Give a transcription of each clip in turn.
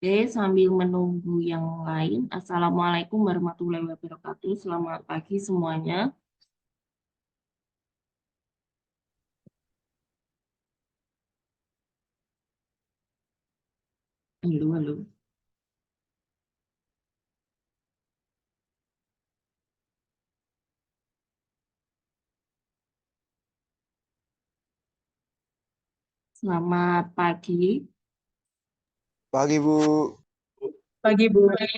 Oke, sambil menunggu yang lain, Assalamualaikum warahmatullahi wabarakatuh. Selamat pagi semuanya. Halo, halo. Selamat pagi. Pagi, Bu. Pagi, Bu. Pagi,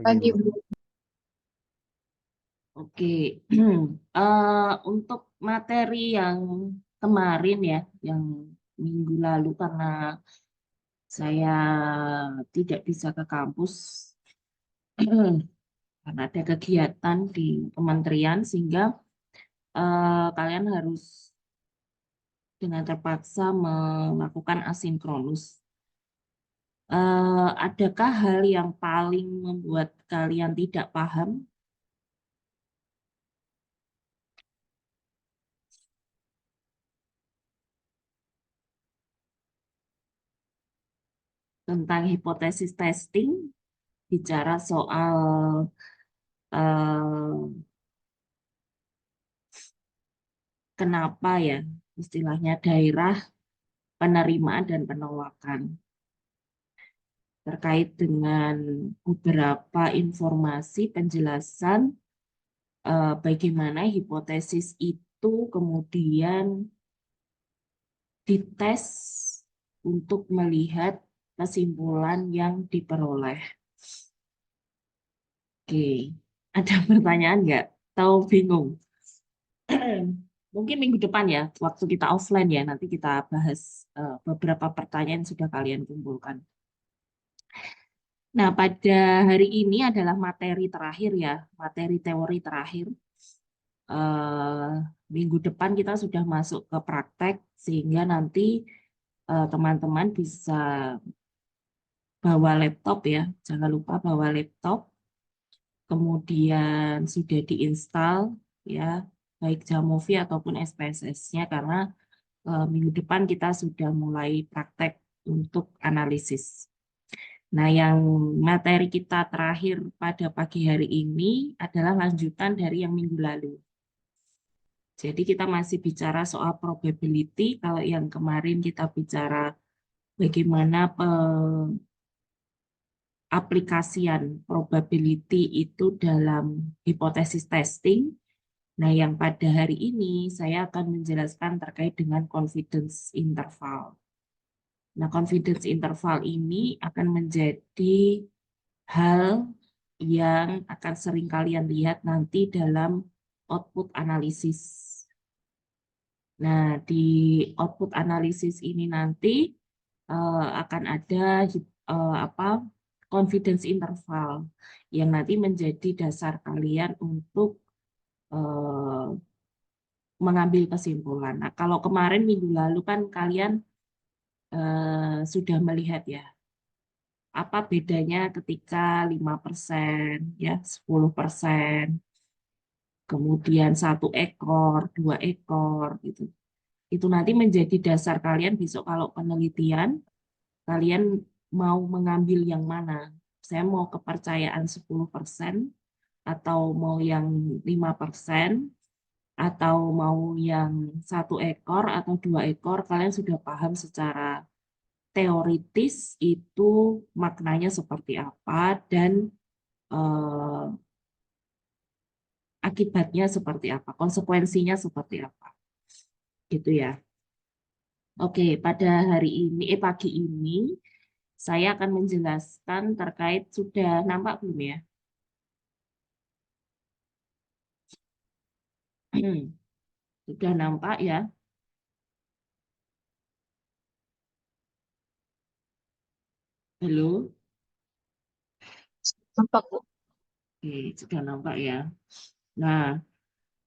Pagi, Bu. Bu. Oke, untuk materi yang kemarin ya, yang minggu lalu karena saya tidak bisa ke kampus karena ada kegiatan di kementerian sehingga kalian harus dengan terpaksa melakukan asinkronus. Adakah hal yang paling membuat kalian tidak paham tentang hipotesis testing, bicara soal eh, kenapa ya istilahnya daerah penerimaan dan penolakan terkait dengan beberapa informasi penjelasan bagaimana hipotesis itu kemudian dites untuk melihat kesimpulan yang diperoleh. Oke, ada pertanyaan nggak? Tahu bingung? Mungkin minggu depan ya, waktu kita offline ya, nanti kita bahas beberapa pertanyaan yang sudah kalian kumpulkan. Nah, pada hari ini adalah materi terakhir ya, materi teori terakhir. Eh, Minggu depan kita sudah masuk ke praktek, sehingga nanti teman-teman bisa bawa laptop ya, jangan lupa bawa laptop, kemudian sudah diinstal ya, baik Jamovi ataupun SPSS-nya, karena minggu depan kita sudah mulai praktek untuk analisis. Nah, yang materi kita terakhir pada pagi hari ini adalah lanjutan dari yang minggu lalu. Jadi kita masih bicara soal probability. Kalau yang kemarin kita bicara bagaimana aplikasian probability itu dalam hipotesis testing. Nah, yang pada hari ini saya akan menjelaskan terkait dengan confidence interval. Nah, confidence interval ini akan menjadi hal yang akan sering kalian lihat nanti dalam output analisis. Nah, di output analisis ini nanti akan ada apa confidence interval yang nanti menjadi dasar kalian untuk mengambil kesimpulan. Nah, kalau kemarin minggu lalu kan kalian sudah melihat ya apa bedanya ketika 5%, ya 10%, kemudian 1 ekor, 2 ekor, gitu. Itu nanti menjadi dasar kalian besok kalau penelitian, kalian mau mengambil yang mana. Saya mau kepercayaan 10%, atau mau yang 5%, atau mau yang 1 ekor atau 2 ekor, kalian sudah paham secara teoritis itu maknanya seperti apa dan eh, akibatnya seperti apa, konsekuensinya seperti apa, gitu ya. Oke, pada hari ini, pagi ini, saya akan menjelaskan terkait, sudah nampak belum ya? Sudah nampak ya? Halo? Nampak, Bu. Oke, sudah nampak ya. Nah,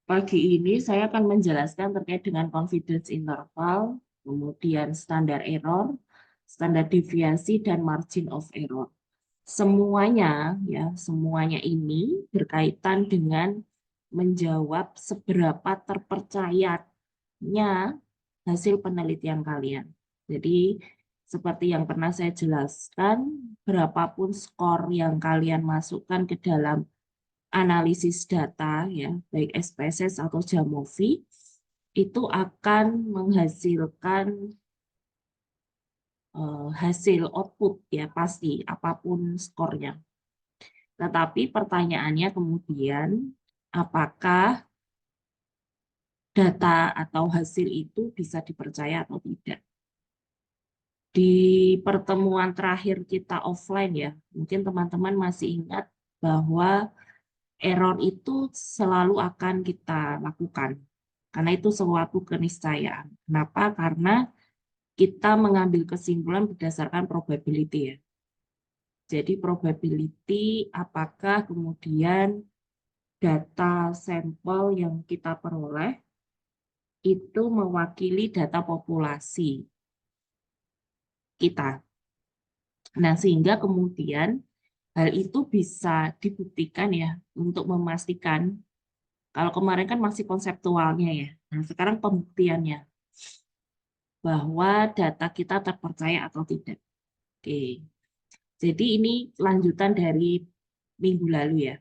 pagi ini saya akan menjelaskan terkait dengan confidence interval, kemudian standar error, standar deviasi, dan margin of error. Semuanya ya, semuanya ini berkaitan dengan menjawab seberapa terpercayanya hasil penelitian kalian. Jadi seperti yang pernah saya jelaskan, berapapun skor yang kalian masukkan ke dalam analisis data, ya, baik SPSS atau Jamovi, itu akan menghasilkan hasil output, ya, pasti, apapun skornya. Tetapi pertanyaannya kemudian, apakah data atau hasil itu bisa dipercaya atau tidak? Di pertemuan terakhir kita offline, ya, mungkin teman-teman masih ingat bahwa error itu selalu akan kita lakukan. Karena itu suatu keniscayaan. Kenapa? Karena kita mengambil kesimpulan berdasarkan probability, ya. Jadi probability apakah kemudian data sampel yang kita peroleh itu mewakili data populasi kita. Nah, sehingga kemudian hal itu bisa dibuktikan, ya, untuk memastikan. Kalau kemarin kan masih konseptualnya, ya. Nah, sekarang pembuktiannya bahwa data kita terpercaya atau tidak. Oke. Jadi ini lanjutan dari minggu lalu, ya.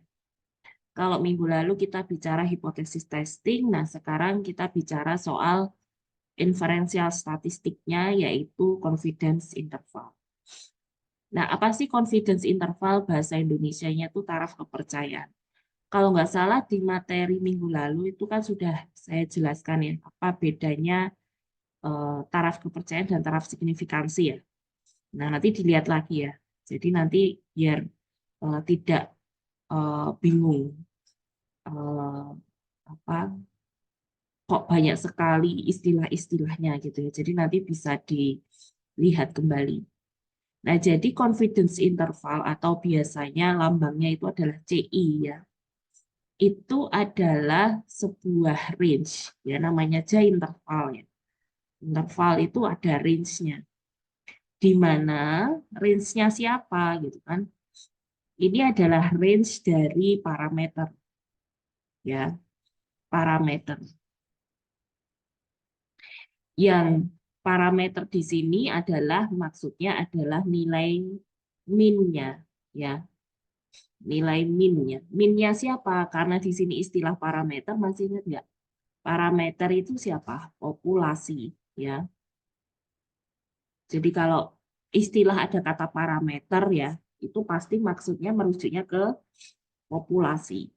Kalau minggu lalu kita bicara hipotesis testing, nah sekarang kita bicara soal inferensial statistiknya, yaitu confidence interval. Nah, apa sih confidence interval? Bahasa Indonesianya itu taraf kepercayaan. Kalau nggak salah di materi minggu lalu itu kan sudah saya jelaskan, ya, apa bedanya taraf kepercayaan dan taraf signifikansi, ya. Nah, nanti dilihat lagi, ya. Jadi nanti biar tidak bingung apa kok banyak sekali istilah-istilahnya gitu, ya. Jadi nanti bisa dilihat kembali. Nah, jadi confidence interval atau biasanya lambangnya itu adalah CI, ya. Itu adalah sebuah range, ya, namanya aja interval, ya. Interval itu ada range-nya. Di mana range-nya siapa gitu kan? Ini adalah range dari parameter, ya. Parameter. Yang parameter di sini adalah maksudnya adalah nilai min-nya, ya. Nilai min-nya. Min-nya siapa? Karena di sini istilah parameter, masih ingat nggak? Parameter itu siapa? Populasi, ya. Jadi kalau istilah ada kata parameter, ya, itu pasti maksudnya merujuknya ke populasi.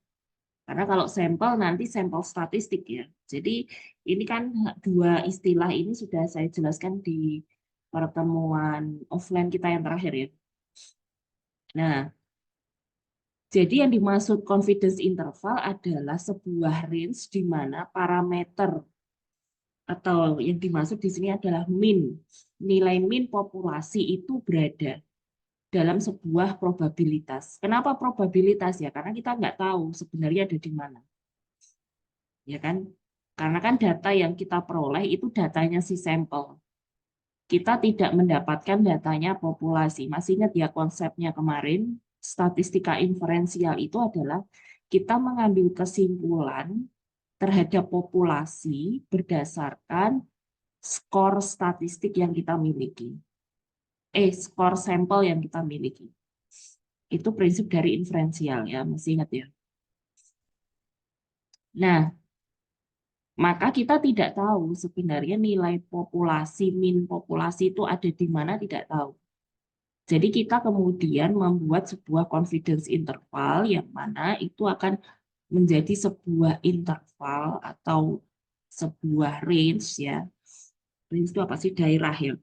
Karena kalau sampel nanti sampel statistik, ya. Jadi ini kan dua istilah ini sudah saya jelaskan di pertemuan offline kita yang terakhir, ya. Nah, jadi yang dimaksud confidence interval adalah sebuah range di mana parameter atau yang dimaksud di sini adalah min. Nilai min populasi itu berada dalam sebuah probabilitas. Kenapa probabilitas, ya? Karena kita nggak tahu sebenarnya ada di mana. Ya kan? Karena kan data yang kita peroleh itu datanya si sampel. Kita tidak mendapatkan datanya populasi. Masih ingat, ya, konsepnya kemarin? Statistika inferensial itu adalah kita mengambil kesimpulan terhadap populasi berdasarkan skor statistik yang kita miliki. Skor sampel yang kita miliki. Itu prinsip dari inferensial, ya, masih ingat, ya. Nah, maka kita tidak tahu sebenarnya nilai populasi, min populasi itu ada di mana, tidak tahu. Jadi kita kemudian membuat sebuah confidence interval yang mana itu akan menjadi sebuah interval atau sebuah range, ya. Range itu apa sih? Daerah, ya.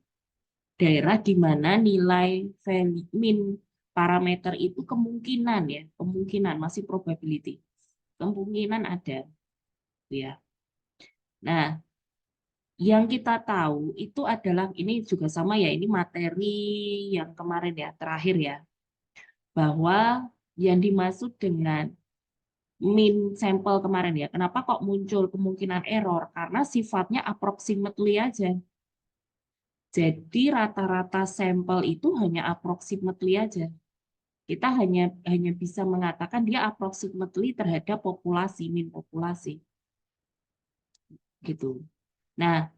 Daerah di mana nilai value min parameter itu kemungkinan, ya, kemungkinan masih probability. Kemungkinan ada, ya. Nah, yang kita tahu itu adalah ini juga sama, ya, ini materi yang kemarin, ya, terakhir, ya. Bahwa yang dimaksud dengan min sampel kemarin, ya, kenapa kok muncul kemungkinan error? Karena sifatnya approximately aja. Jadi rata-rata sampel itu hanya approximately aja. Kita hanya bisa mengatakan dia approximately terhadap populasi, min populasi. Gitu. Nah,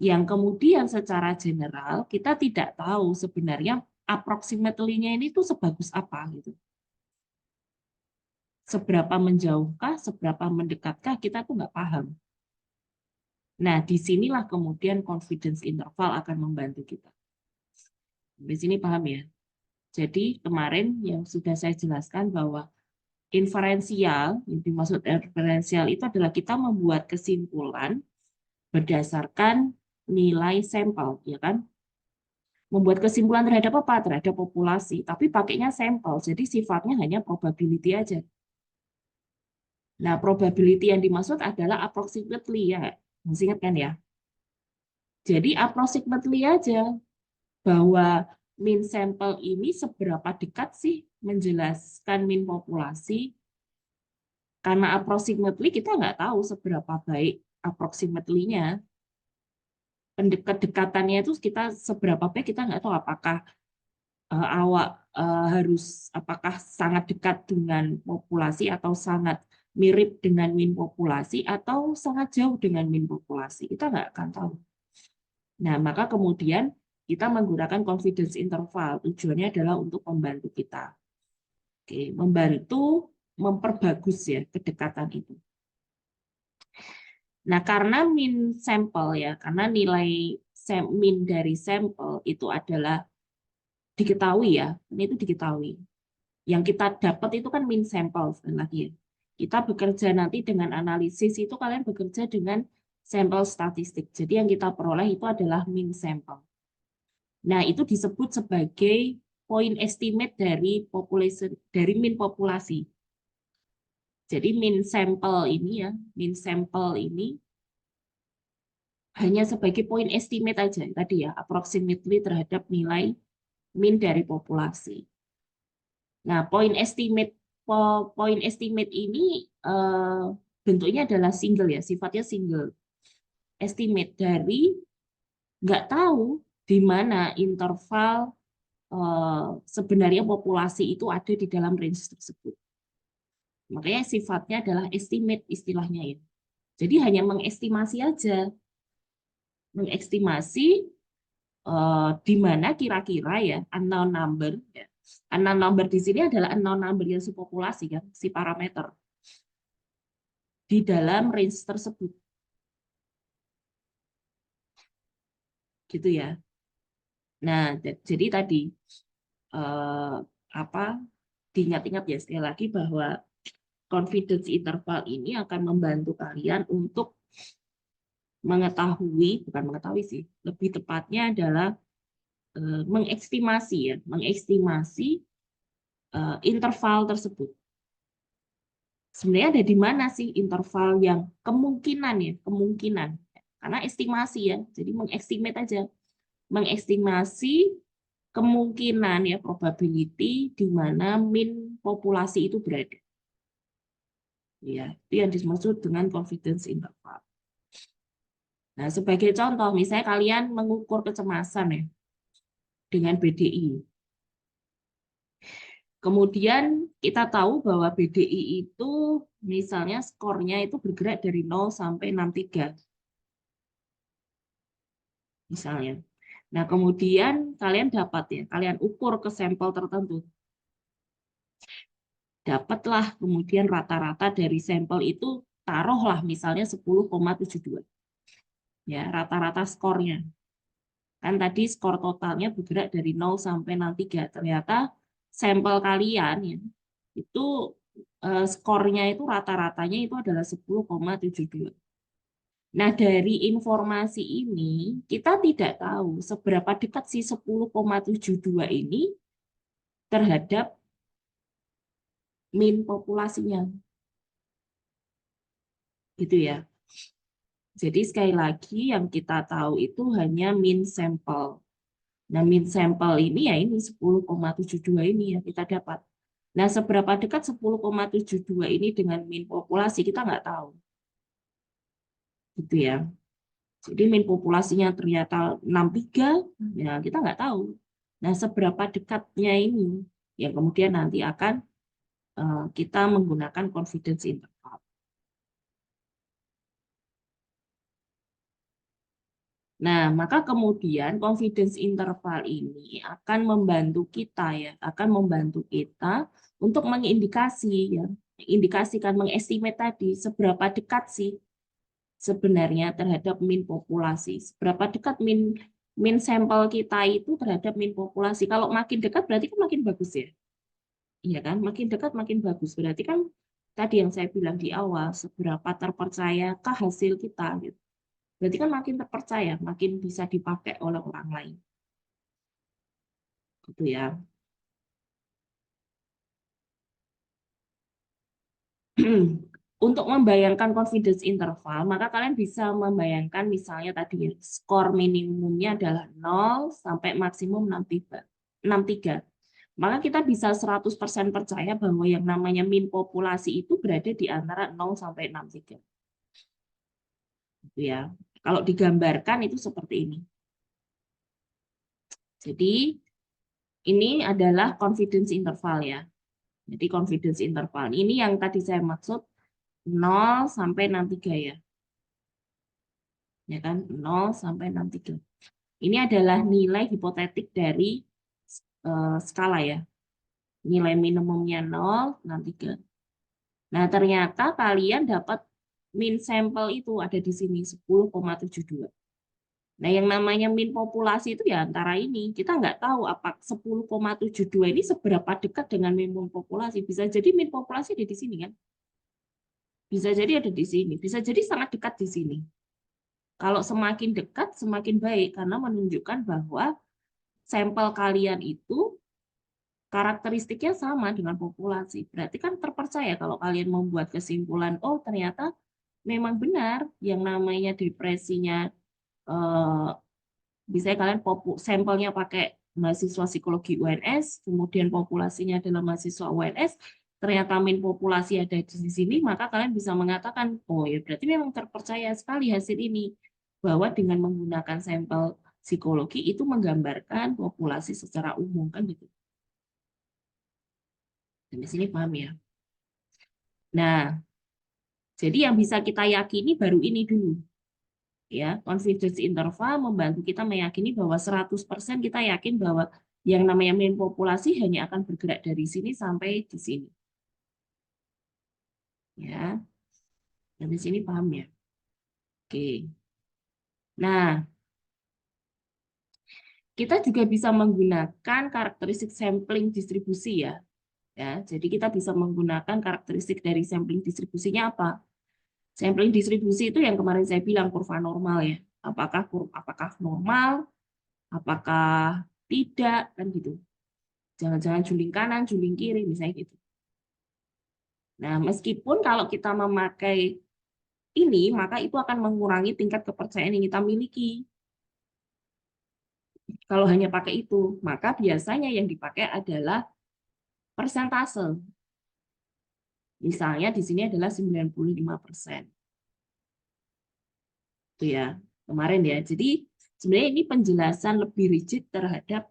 Yang kemudian secara general kita tidak tahu sebenarnya approximately-nya ini tuh sebagus apa gitu. Seberapa menjauhkah, seberapa mendekatkah, kita tuh nggak paham. Nah, disinilah kemudian confidence interval akan membantu kita. Di sini paham ya? Jadi kemarin yang sudah saya jelaskan bahwa inferensial, yang dimaksud inferensial itu adalah kita membuat kesimpulan berdasarkan nilai sampel, ya kan? Membuat kesimpulan terhadap apa? Terhadap populasi, tapi pakainya sampel, jadi sifatnya hanya probability aja. Nah, probability yang dimaksud adalah approximately, ya. Masih ingat kan ya? Jadi approximately aja bahwa mean sampel ini seberapa dekat sih menjelaskan mean populasi. Karena approximately kita nggak tahu seberapa baik approximately-nya. Kedekatannya itu kita seberapa baik kita nggak tahu apakah apakah sangat dekat dengan populasi atau sangat mirip dengan mean populasi atau sangat jauh dengan mean populasi. Kita nggak akan tahu. Nah, maka kemudian kita menggunakan confidence interval. Tujuannya adalah untuk membantu kita. Oke, membantu memperbagus ya kedekatan itu. Nah, karena mean sampel ya, karena nilai mean dari sampel itu adalah diketahui ya, ini itu diketahui. Yang kita dapat itu kan mean sampel lagi ya. Kita bekerja nanti dengan analisis itu kalian bekerja dengan sampel statistik. Jadi yang kita peroleh itu adalah mean sampel. Nah, itu disebut sebagai point estimate dari population dari mean populasi. Jadi mean sampel ini ya, mean sampel ini hanya sebagai point estimate aja tadi ya, approximately terhadap nilai mean dari populasi. Nah, point estimate ini bentuknya adalah single ya, sifatnya single. Estimate dari nggak tahu di mana interval sebenarnya populasi itu ada di dalam range tersebut. Makanya sifatnya adalah estimate istilahnya ya. Jadi hanya mengestimasi aja. Mengestimasi di mana kira-kira ya unknown number. Ya. Unknown number di sini adalah unknown number yang si populasi kan, si parameter. Di dalam range tersebut. Gitu ya. Nah, jadi tadi diingat-ingat ya sekali lagi bahwa confidence interval ini akan membantu kalian untuk mengetahui, bukan mengetahui sih, lebih tepatnya adalah mengestimasi ya, mengestimasi interval tersebut. Sebenarnya ada di mana sih interval yang kemungkinan ya, kemungkinan. Karena estimasi ya, jadi mengestimate aja. Mengestimasi kemungkinan ya, probability di mana mean populasi itu berada. Ya, itu yang dimaksud dengan confidence interval. Nah, sebagai contoh, misalnya kalian mengukur kecemasan ya dengan BDI. Kemudian kita tahu bahwa BDI itu misalnya skornya itu bergerak dari 0 sampai 63. Misalnya. Nah, kemudian kalian dapat ya, kalian ukur ke sampel tertentu. Dapatlah kemudian rata-rata dari sampel itu taruhlah misalnya 10,72. Ya, rata-rata skornya. Kan tadi skor totalnya bergerak dari 0 sampai 63. Ternyata sampel kalian ya, itu skornya itu rata-ratanya itu adalah 10,72. Nah, dari informasi ini kita tidak tahu seberapa dekat si 10,72 ini terhadap mean populasinya. Gitu ya. Jadi sekali lagi yang kita tahu itu hanya mean sampel. Nah, mean sampel ini ya ini 10,72 ini ya kita dapat. Nah, seberapa dekat 10,72 ini dengan mean populasi kita nggak tahu. Gitu ya. Jadi mean populasinya ternyata 63, ya kita nggak tahu. Nah, seberapa dekatnya ini yang kemudian nanti akan kita menggunakan confidence interval. Nah, maka kemudian confidence interval ini akan membantu kita ya, akan membantu kita untuk mengindikasi ya, indikasikan mengestimate tadi seberapa dekat sih sebenarnya terhadap min populasi. Seberapa dekat min sampel kita itu terhadap min populasi. Kalau makin dekat berarti kan makin bagus ya. Iya kan? Makin dekat makin bagus. Berarti kan tadi yang saya bilang di awal, seberapa terpercayakah hasil kita gitu. Berarti kan makin terpercaya, makin bisa dipakai oleh orang lain. Gitu ya. Untuk membayangkan confidence interval, maka kalian bisa membayangkan misalnya tadi skor minimumnya adalah 0 sampai maksimum 63. Maka kita bisa 100% percaya bahwa yang namanya min populasi itu berada di antara 0 sampai 63. Gitu ya. Kalau digambarkan itu seperti ini. Jadi ini adalah confidence interval ya. Jadi confidence interval ini yang tadi saya maksud 0 sampai 63 ya. Ya kan? 0 sampai 63. Ini adalah nilai hipotetik dari skala ya. Nilai minimumnya 0, 63. Nah, ternyata kalian dapat min sampel itu ada di sini 10,72. Nah, yang namanya min populasi itu ya antara ini. Kita nggak tahu apa 10,72 ini seberapa dekat dengan min populasi. Bisa jadi min populasi ada di sini kan? Bisa jadi ada di sini. Bisa jadi sangat dekat di sini. Kalau semakin dekat, semakin baik. Karena menunjukkan bahwa sampel kalian itu karakteristiknya sama dengan populasi. Berarti kan terpercaya kalau kalian membuat kesimpulan, oh ternyata memang benar yang namanya depresinya, misalnya kalian sampelnya pakai mahasiswa psikologi UNS, kemudian populasinya adalah mahasiswa UNS, ternyata min populasi ada di sini, maka kalian bisa mengatakan, oh ya berarti memang terpercaya sekali hasil ini, bahwa dengan menggunakan sampel psikologi itu menggambarkan populasi secara umum kan gitu. Di sini paham ya? Nah, jadi yang bisa kita yakini baru ini dulu. Ya, confidence interval membantu kita meyakini bahwa 100% kita yakin bahwa yang namanya min populasi hanya akan bergerak dari sini sampai di sini. Ya. Dari sini paham ya? Oke. Nah, kita juga bisa menggunakan karakteristik sampling distribusi ya. Ya, jadi kita bisa menggunakan karakteristik dari sampling distribusinya apa? Sampling distribusi itu yang kemarin saya bilang kurva normal ya. Apakah normal, apakah tidak kan gitu. Jangan-jangan juling kanan, juling kiri misalnya gitu. Nah, meskipun kalau kita memakai ini, maka itu akan mengurangi tingkat kepercayaan yang kita miliki. Kalau hanya pakai itu, maka biasanya yang dipakai adalah persentase. Misalnya di sini adalah 95%. Itu ya, kemarin ya. Jadi sebenarnya ini penjelasan lebih rigid terhadap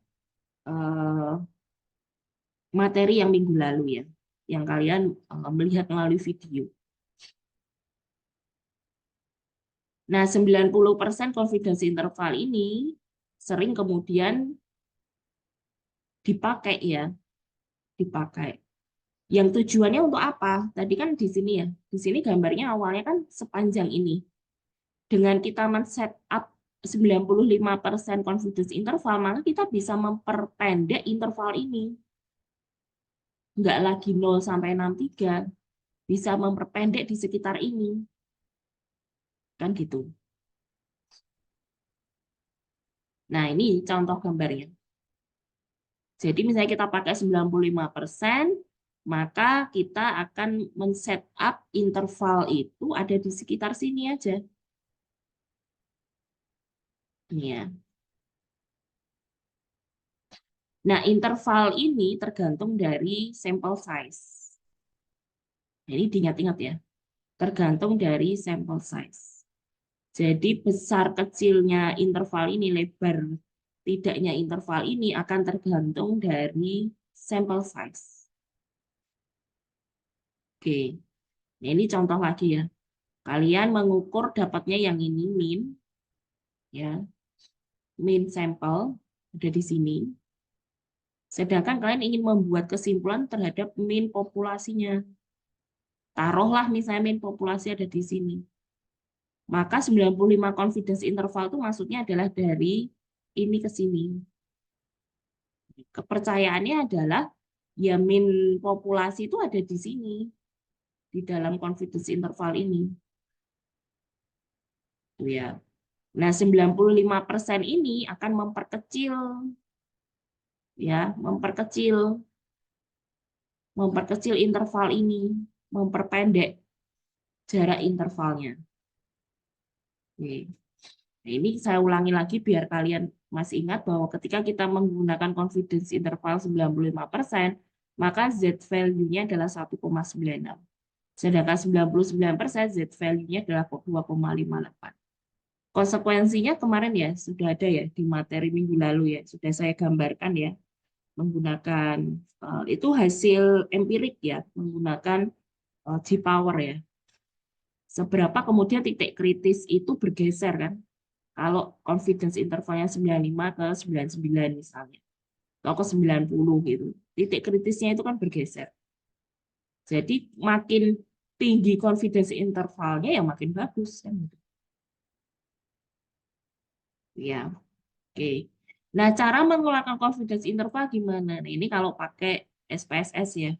materi yang minggu lalu ya, yang kalian melihat melalui video. Nah, 90% confidence interval ini sering kemudian dipakai ya, dipakai. Yang tujuannya untuk apa? Tadi kan di sini ya, di sini gambarnya awalnya kan sepanjang ini. Dengan kita men-set up 95% confidence interval, maka kita bisa memperpendek interval ini. Nggak lagi 0 sampai 63, bisa memperpendek di sekitar ini. Kan gitu. Nah, ini contoh gambarnya. Jadi misalnya kita pakai 95%, maka kita akan men-set up interval itu ada di sekitar sini aja. Ini ya. Nah, interval ini tergantung dari sampel size. Ini diingat-ingat ya. Tergantung dari sampel size. Jadi besar kecilnya interval ini, lebar tidaknya interval ini akan tergantung dari sampel size. Oke. Nah, ini contoh lagi ya. Kalian mengukur dapatnya yang ini min, ya. mean sampel, ada di sini. Sedangkan kalian ingin membuat kesimpulan terhadap mean populasinya. Taruhlah misalnya mean populasi ada di sini. Maka 95 confidence interval itu maksudnya adalah dari ini ke sini. Kepercayaannya adalah ya mean populasi itu ada di sini, di dalam confidence interval ini. Ya. Nah, 95% ini akan memperkecil, ya, memperkecil interval ini, memperpendek jarak intervalnya. Oke. Nah, ini saya ulangi lagi biar kalian masih ingat bahwa ketika kita menggunakan confidence interval 95%, maka Z value-nya adalah 1,96. Sedangkan 99% Z value-nya adalah 2,58. Konsekuensinya kemarin ya, sudah ada ya di materi minggu lalu ya, sudah saya gambarkan ya, menggunakan, itu hasil empirik ya, menggunakan G-power ya. Seberapa kemudian titik kritis itu bergeser kan, kalau confidence intervalnya 95 ke 99 misalnya, atau ke 90 gitu. Titik kritisnya itu kan bergeser. Jadi makin tinggi confidence intervalnya ya makin bagus kan gitu. Ya, oke. Nah, cara mengeluarkan confidence interval gimana? Nah, ini kalau pakai SPSS ya.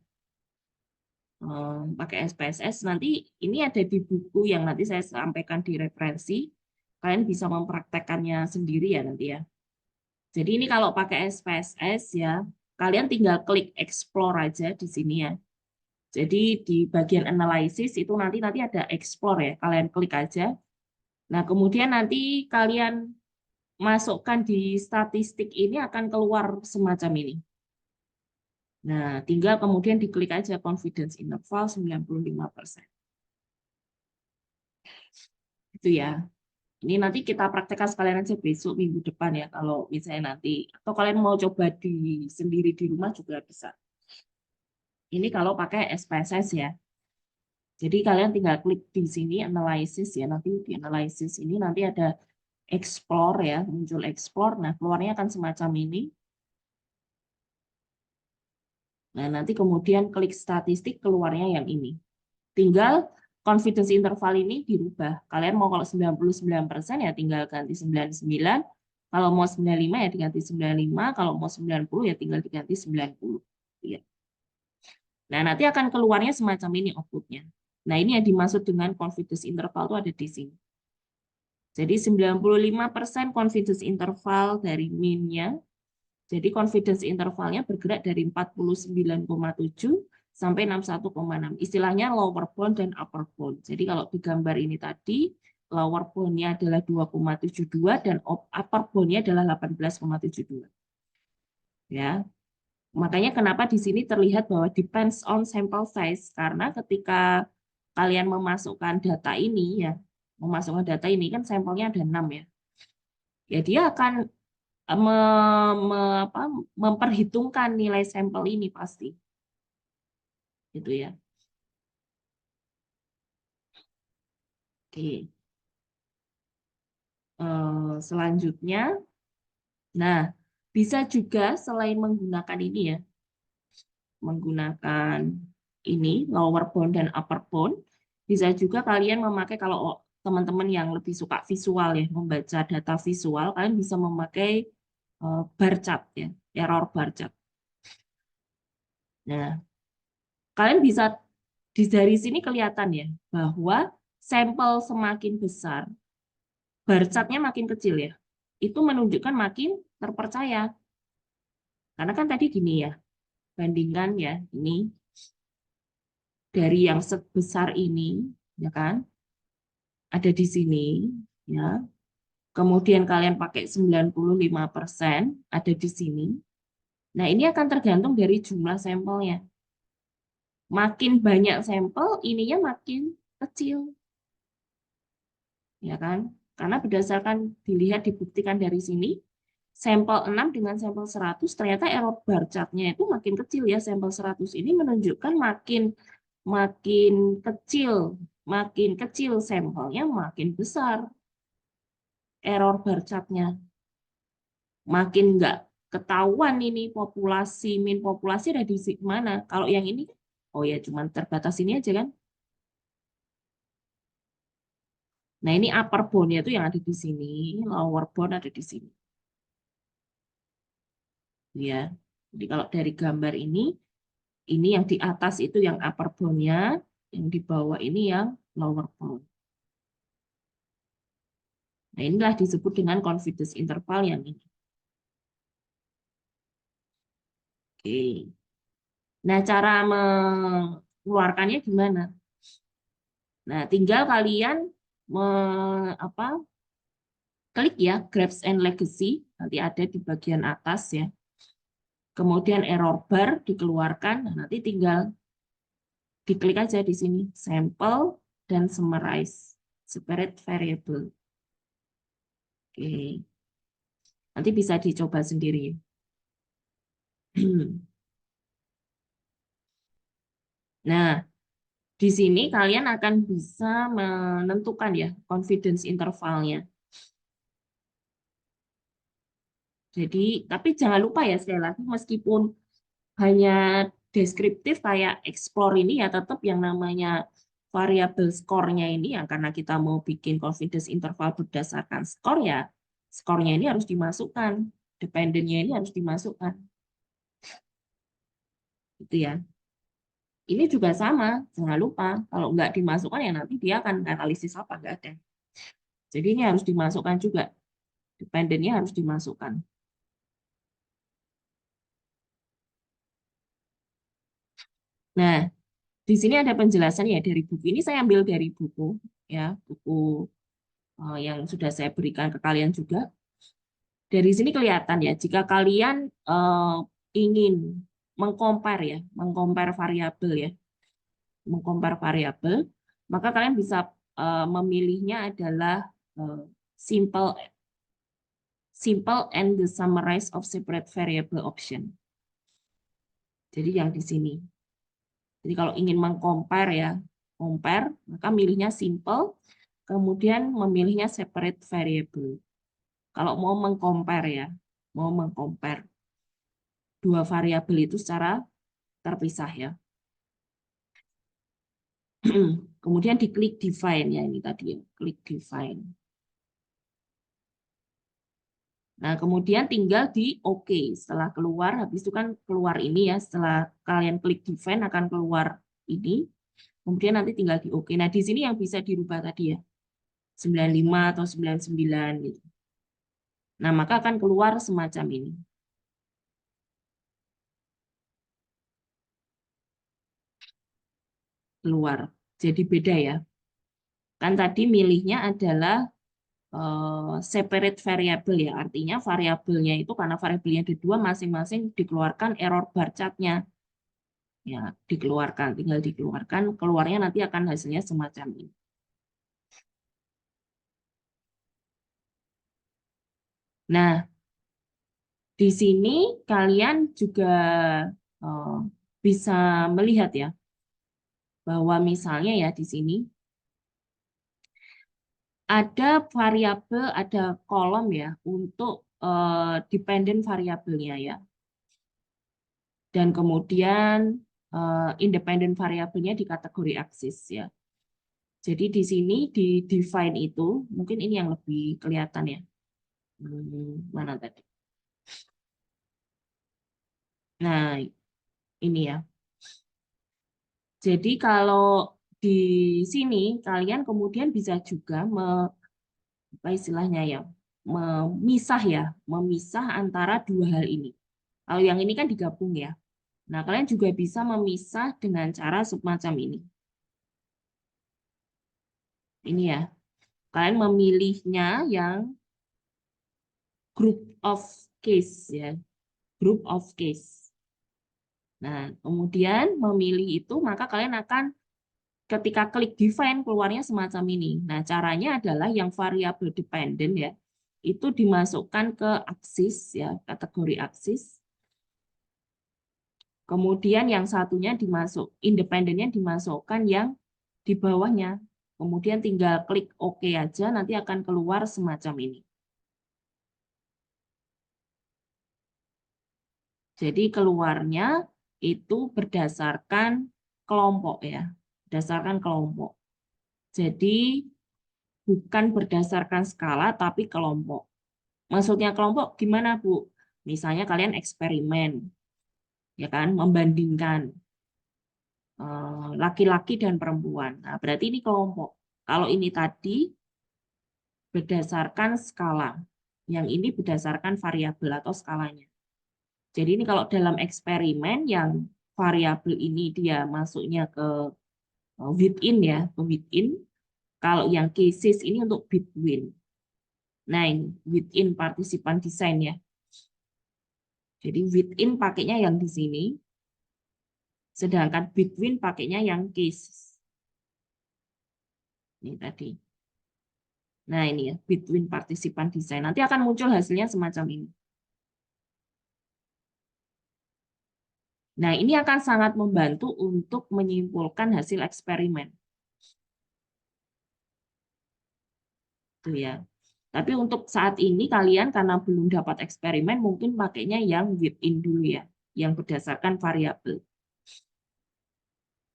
Pakai SPSS nanti ini ada di buku yang nanti saya sampaikan di referensi. Kalian bisa mempraktekkannya sendiri ya nanti ya. Jadi ini kalau pakai SPSS ya, kalian tinggal klik explore aja di sini ya. Jadi di bagian analisis itu nanti ada explore ya. Kalian klik aja. Nah, kemudian nanti kalian masukkan di statistik ini akan keluar semacam ini. Nah, tinggal kemudian diklik aja confidence interval 95%. Itu ya. Ini nanti kita praktekkan sekalian aja besok minggu depan ya, kalau misalnya nanti. Atau kalian mau coba sendiri di rumah juga bisa. Ini kalau pakai SPSS ya. Jadi kalian tinggal klik di sini analysis ya. Nanti di analysis ini nanti ada explore ya, muncul explore. Nah, keluarnya akan semacam ini. Nah, nanti kemudian klik statistik keluarnya yang ini. Tinggal confidence interval ini dirubah. Kalian mau kalau 99% ya tinggal ganti 99. Kalau mau 95 ya diganti 95. Kalau mau 90 ya tinggal diganti 90. Ya. Nah, nanti akan keluarnya semacam ini outputnya. Nah, ini yang dimaksud dengan confidence interval itu ada di sini. Jadi 95% confidence interval dari mean-nya. Jadi confidence intervalnya bergerak dari 49,7 sampai 61,6. Istilahnya lower bound dan upper bound. Jadi kalau di gambar ini tadi, lower bound-nya adalah 2,72 dan upper bound-nya adalah 18,72. Ya. Makanya kenapa di sini terlihat bahwa depends on sample size, karena ketika kalian memasukkan data ini ya, kan sampelnya ada 6 ya. Ya dia akan memperhitungkan nilai sampel ini pasti. Gitu ya. Oke. Selanjutnya, nah bisa juga selain menggunakan ini ya, menggunakan ini lower bound dan upper bound, bisa juga kalian memakai kalau teman-teman yang lebih suka visual ya, membaca data visual, kalian bisa memakai bar chart ya, error bar chart. Nah, kalian bisa dari sini kelihatan ya bahwa sampel semakin besar, bar chart-nya makin kecil ya. Itu menunjukkan makin terpercaya. Karena kan tadi gini ya, bandingkan ya, ini dari yang sebesar ini, ya kan, ada di sini, ya. Kemudian kalian pakai 95%, ada di sini. Nah, ini akan tergantung dari jumlah sampelnya. Makin banyak sampel, ininya makin kecil. Ya kan? Karena berdasarkan dilihat dibuktikan dari sini, sampel 6 dengan sampel 100 ternyata error bar chart-nya itu makin kecil ya. Sampel 100 ini menunjukkan makin kecil sampelnya makin besar error bar chart-nya. makin nggak ketahuan ini populasi, min populasi ada di mana. Kalau yang ini, oh ya cuma terbatas ini aja kan. Nah ini upper bound-nya itu yang ada di sini, lower bound ada di sini. Ya, jadi kalau dari gambar ini yang di atas itu yang upper bound-nya, yang di bawah ini yang lower bound. Nah inilah disebut dengan confidence interval yang ini. Oke. Nah cara mengeluarkannya gimana? Nah tinggal kalian apa, klik ya Graphs and Legacy, nanti ada di bagian atas ya. Kemudian error bar dikeluarkan, nah, nanti tinggal diklik aja di sini, sample dan summarize, separate variable. Oke. Nanti bisa dicoba sendiri. Nah, di sini kalian akan bisa menentukan ya confidence intervalnya. Jadi, tapi jangan lupa ya sekali lagi, meskipun hanya deskriptif kayak explore ini ya tetap yang namanya variabel skornya ini ya, karena kita mau bikin confidence interval berdasarkan skor ya, skornya ini harus dimasukkan, dependennya ini harus dimasukkan. Gitu ya. Ini juga sama, jangan lupa kalau nggak dimasukkan ya nanti dia akan analisis apa, nggak ada. Jadi ini harus dimasukkan juga, dependennya harus dimasukkan. Nah, di sini ada penjelasan ya dari buku ini, saya ambil dari buku ya, buku yang sudah saya berikan ke kalian juga. Dari sini kelihatan ya, jika kalian ingin mengcompare ya, mengcompare variabel ya, mengcompare variabel, maka kalian bisa memilihnya adalah simple and the summarize of separate variable option. Jadi yang di sini. Jadi kalau ingin mengcompare ya, compare, maka milihnya simple, kemudian memilihnya separate variable. Kalau mau mengcompare ya, mau mengcompare dua variabel itu secara terpisah ya. Kemudian diklik define ya, ini tadi ya, klik define. Nah, kemudian tinggal di OK. Setelah keluar, habis itu kan keluar ini ya, setelah kalian klik define akan keluar ini. Kemudian nanti tinggal di OK. Nah, di sini yang bisa dirubah tadi ya, 95 atau 99 gitu. Nah, maka akan keluar semacam ini. Keluar. Jadi beda ya. Kan tadi milihnya adalah separate variable ya. Artinya variabelnya itu karena variabelnya ada dua, masing-masing dikeluarkan error bar chart-nya. Ya, dikeluarkan, tinggal dikeluarkan, keluarnya nanti akan hasilnya semacam ini. Nah, di sini kalian juga bisa melihat ya, bahwa misalnya ya di sini ada variabel, ada kolom ya untuk dependent variabelnya ya. Dan kemudian independent variabelnya di kategori aksis ya. Jadi di sini di define itu, mungkin ini yang lebih kelihatan ya. Mana tadi? Nah, ini ya. Jadi kalau di sini kalian kemudian bisa juga apa istilahnya ya, memisah ya, memisah antara dua hal ini. Kalau yang ini kan digabung ya. Nah, kalian juga bisa memisah dengan cara semacam ini. Ini ya. Kalian memilihnya yang group of case ya. Group of case. Nah, kemudian memilih itu maka kalian akan ketika klik define keluarnya semacam ini. Nah, caranya adalah yang variabel dependent ya, itu dimasukkan ke aksis ya, kategori aksis. Kemudian yang satunya independennya dimasukkan yang di bawahnya. Kemudian tinggal klik OK aja, nanti akan keluar semacam ini. Jadi keluarnya itu berdasarkan kelompok ya, berdasarkan kelompok. Jadi bukan berdasarkan skala tapi kelompok. Maksudnya kelompok gimana, Bu? Misalnya kalian eksperimen, ya kan, membandingkan laki-laki dan perempuan. Nah, berarti ini kelompok. Kalau ini tadi berdasarkan skala, yang ini berdasarkan variabel atau skalanya. Jadi ini kalau dalam eksperimen yang variabel ini dia masuknya ke within ya, ke within. Kalau yang cases ini untuk between. Nah, ini within partisipan desain ya. Jadi within pakainya yang di sini, sedangkan between pakainya yang cases. Ini tadi. Nah, ini ya, between partisipan desain. Nanti akan muncul hasilnya semacam ini. Nah, ini akan sangat membantu untuk menyimpulkan hasil eksperimen. Tuh ya. Tapi untuk saat ini kalian karena belum dapat eksperimen, mungkin pakainya yang within dulu ya, yang berdasarkan variabel.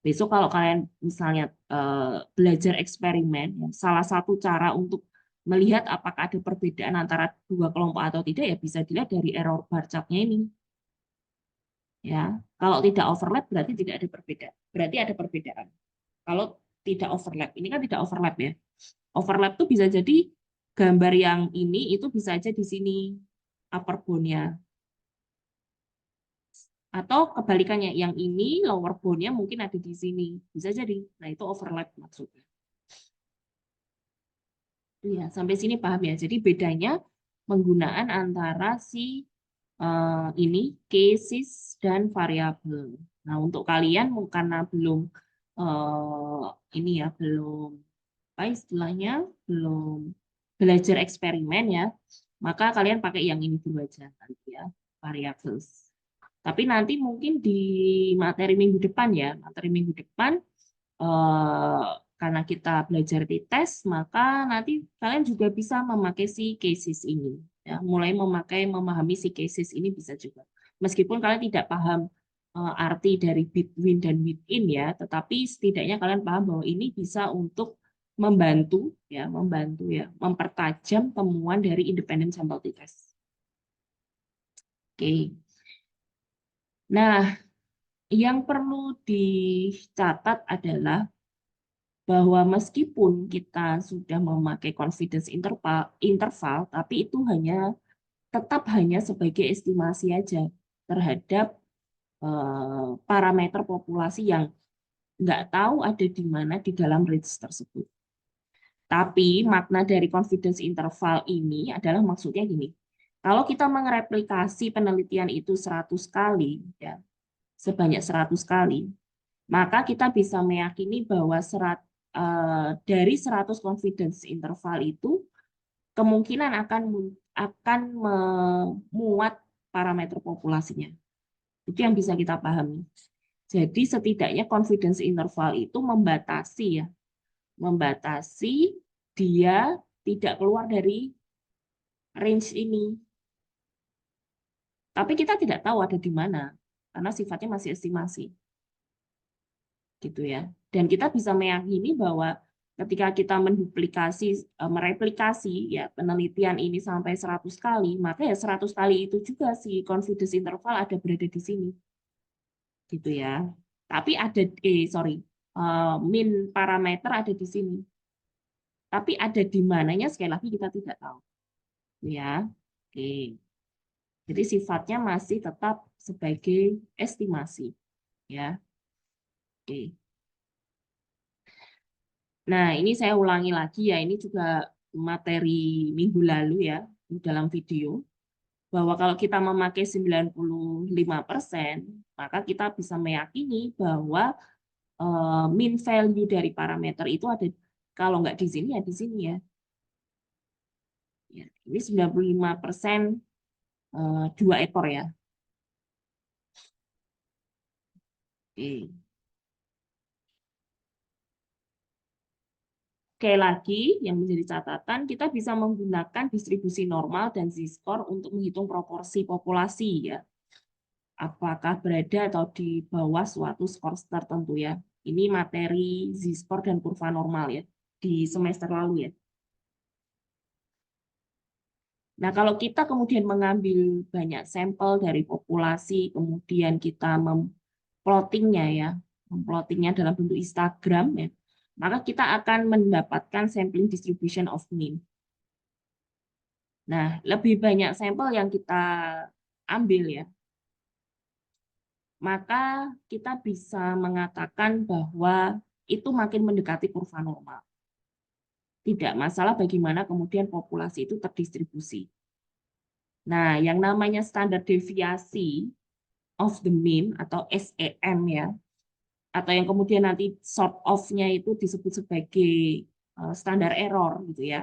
Besok kalau kalian misalnya belajar eksperimen, salah satu cara untuk melihat apakah ada perbedaan antara dua kelompok atau tidak ya bisa dilihat dari error bar chart-nya ini. Ya, kalau tidak overlap berarti tidak ada perbedaan. Berarti ada perbedaan. Kalau tidak overlap, ini kan tidak overlap ya. Overlap tuh bisa jadi gambar yang ini itu bisa aja di sini upper bound-nya. Atau kebalikannya, yang ini lower bound-nya mungkin ada di sini. Bisa jadi. Nah, itu overlap maksudnya. Iya, sampai sini paham ya. Jadi bedanya penggunaan antara si ini cases dan variabel. Nah, untuk kalian karena belum ini ya, belum apa istilahnya, belum belajar eksperimen ya, maka kalian pakai yang ini dulu aja nanti ya, variables. Tapi nanti mungkin di materi minggu depan ya, materi minggu depan karena kita belajar di tes, maka nanti kalian juga bisa memakai si cases ini. Ya, mulai memahami si cases ini bisa juga. Meskipun kalian tidak paham arti dari between dan within ya, tetapi setidaknya kalian paham bahwa ini bisa untuk membantu ya, mempertajam temuan dari independent sample t-test. Oke. Nah, yang perlu dicatat adalah bahwa meskipun kita sudah memakai confidence interval, tapi itu tetap hanya sebagai estimasi aja terhadap parameter populasi yang nggak tahu ada di mana di dalam range tersebut. Tapi makna dari confidence interval ini adalah maksudnya gini, kalau kita mereplikasi penelitian itu 100 kali, ya, sebanyak 100 kali, maka kita bisa meyakini bahwa dari 100 confidence interval itu kemungkinan akan memuat parameter populasinya. Itu yang bisa kita pahami. Jadi setidaknya confidence interval itu membatasi dia tidak keluar dari range ini. Tapi kita tidak tahu ada di mana karena sifatnya masih estimasi. Gitu ya. Dan kita bisa meyakini bahwa ketika kita mereplikasi ya penelitian ini sampai 100 kali, maka ya 100 kali itu juga si confidence interval ada berada di sini. Gitu ya. Tapi min parameter ada di sini. Tapi ada di mananya sekali lagi kita tidak tahu. Ya. Oke. Jadi sifatnya masih tetap sebagai estimasi, ya. Oke. Nah, ini saya ulangi lagi ya, ini juga materi minggu lalu ya, di dalam video, bahwa kalau kita memakai 95%, maka kita bisa meyakini bahwa mean value dari parameter itu ada, kalau nggak di sini ya di sini ya. Ini 95% 2 ekor ya. Oke. Sekali lagi, yang menjadi catatan, kita bisa menggunakan distribusi normal dan z-score untuk menghitung proporsi populasi. Ya. apakah berada atau di bawah suatu skor tertentu ya. Ini materi Z-score dan kurva normal ya di semester lalu ya. Nah, kalau kita kemudian mengambil banyak sampel dari populasi, kemudian kita memplottingnya ya, memplottingnya dalam bentuk histogram ya, maka kita akan mendapatkan sampling distribution of mean. Nah, lebih banyak sampel yang kita ambil ya, maka kita bisa mengatakan bahwa itu makin mendekati kurva normal. Tidak masalah bagaimana kemudian populasi itu terdistribusi. Nah, yang namanya standar deviasi of the mean atau SEM ya, atau yang kemudian nanti sort of-nya itu disebut sebagai standar error gitu ya.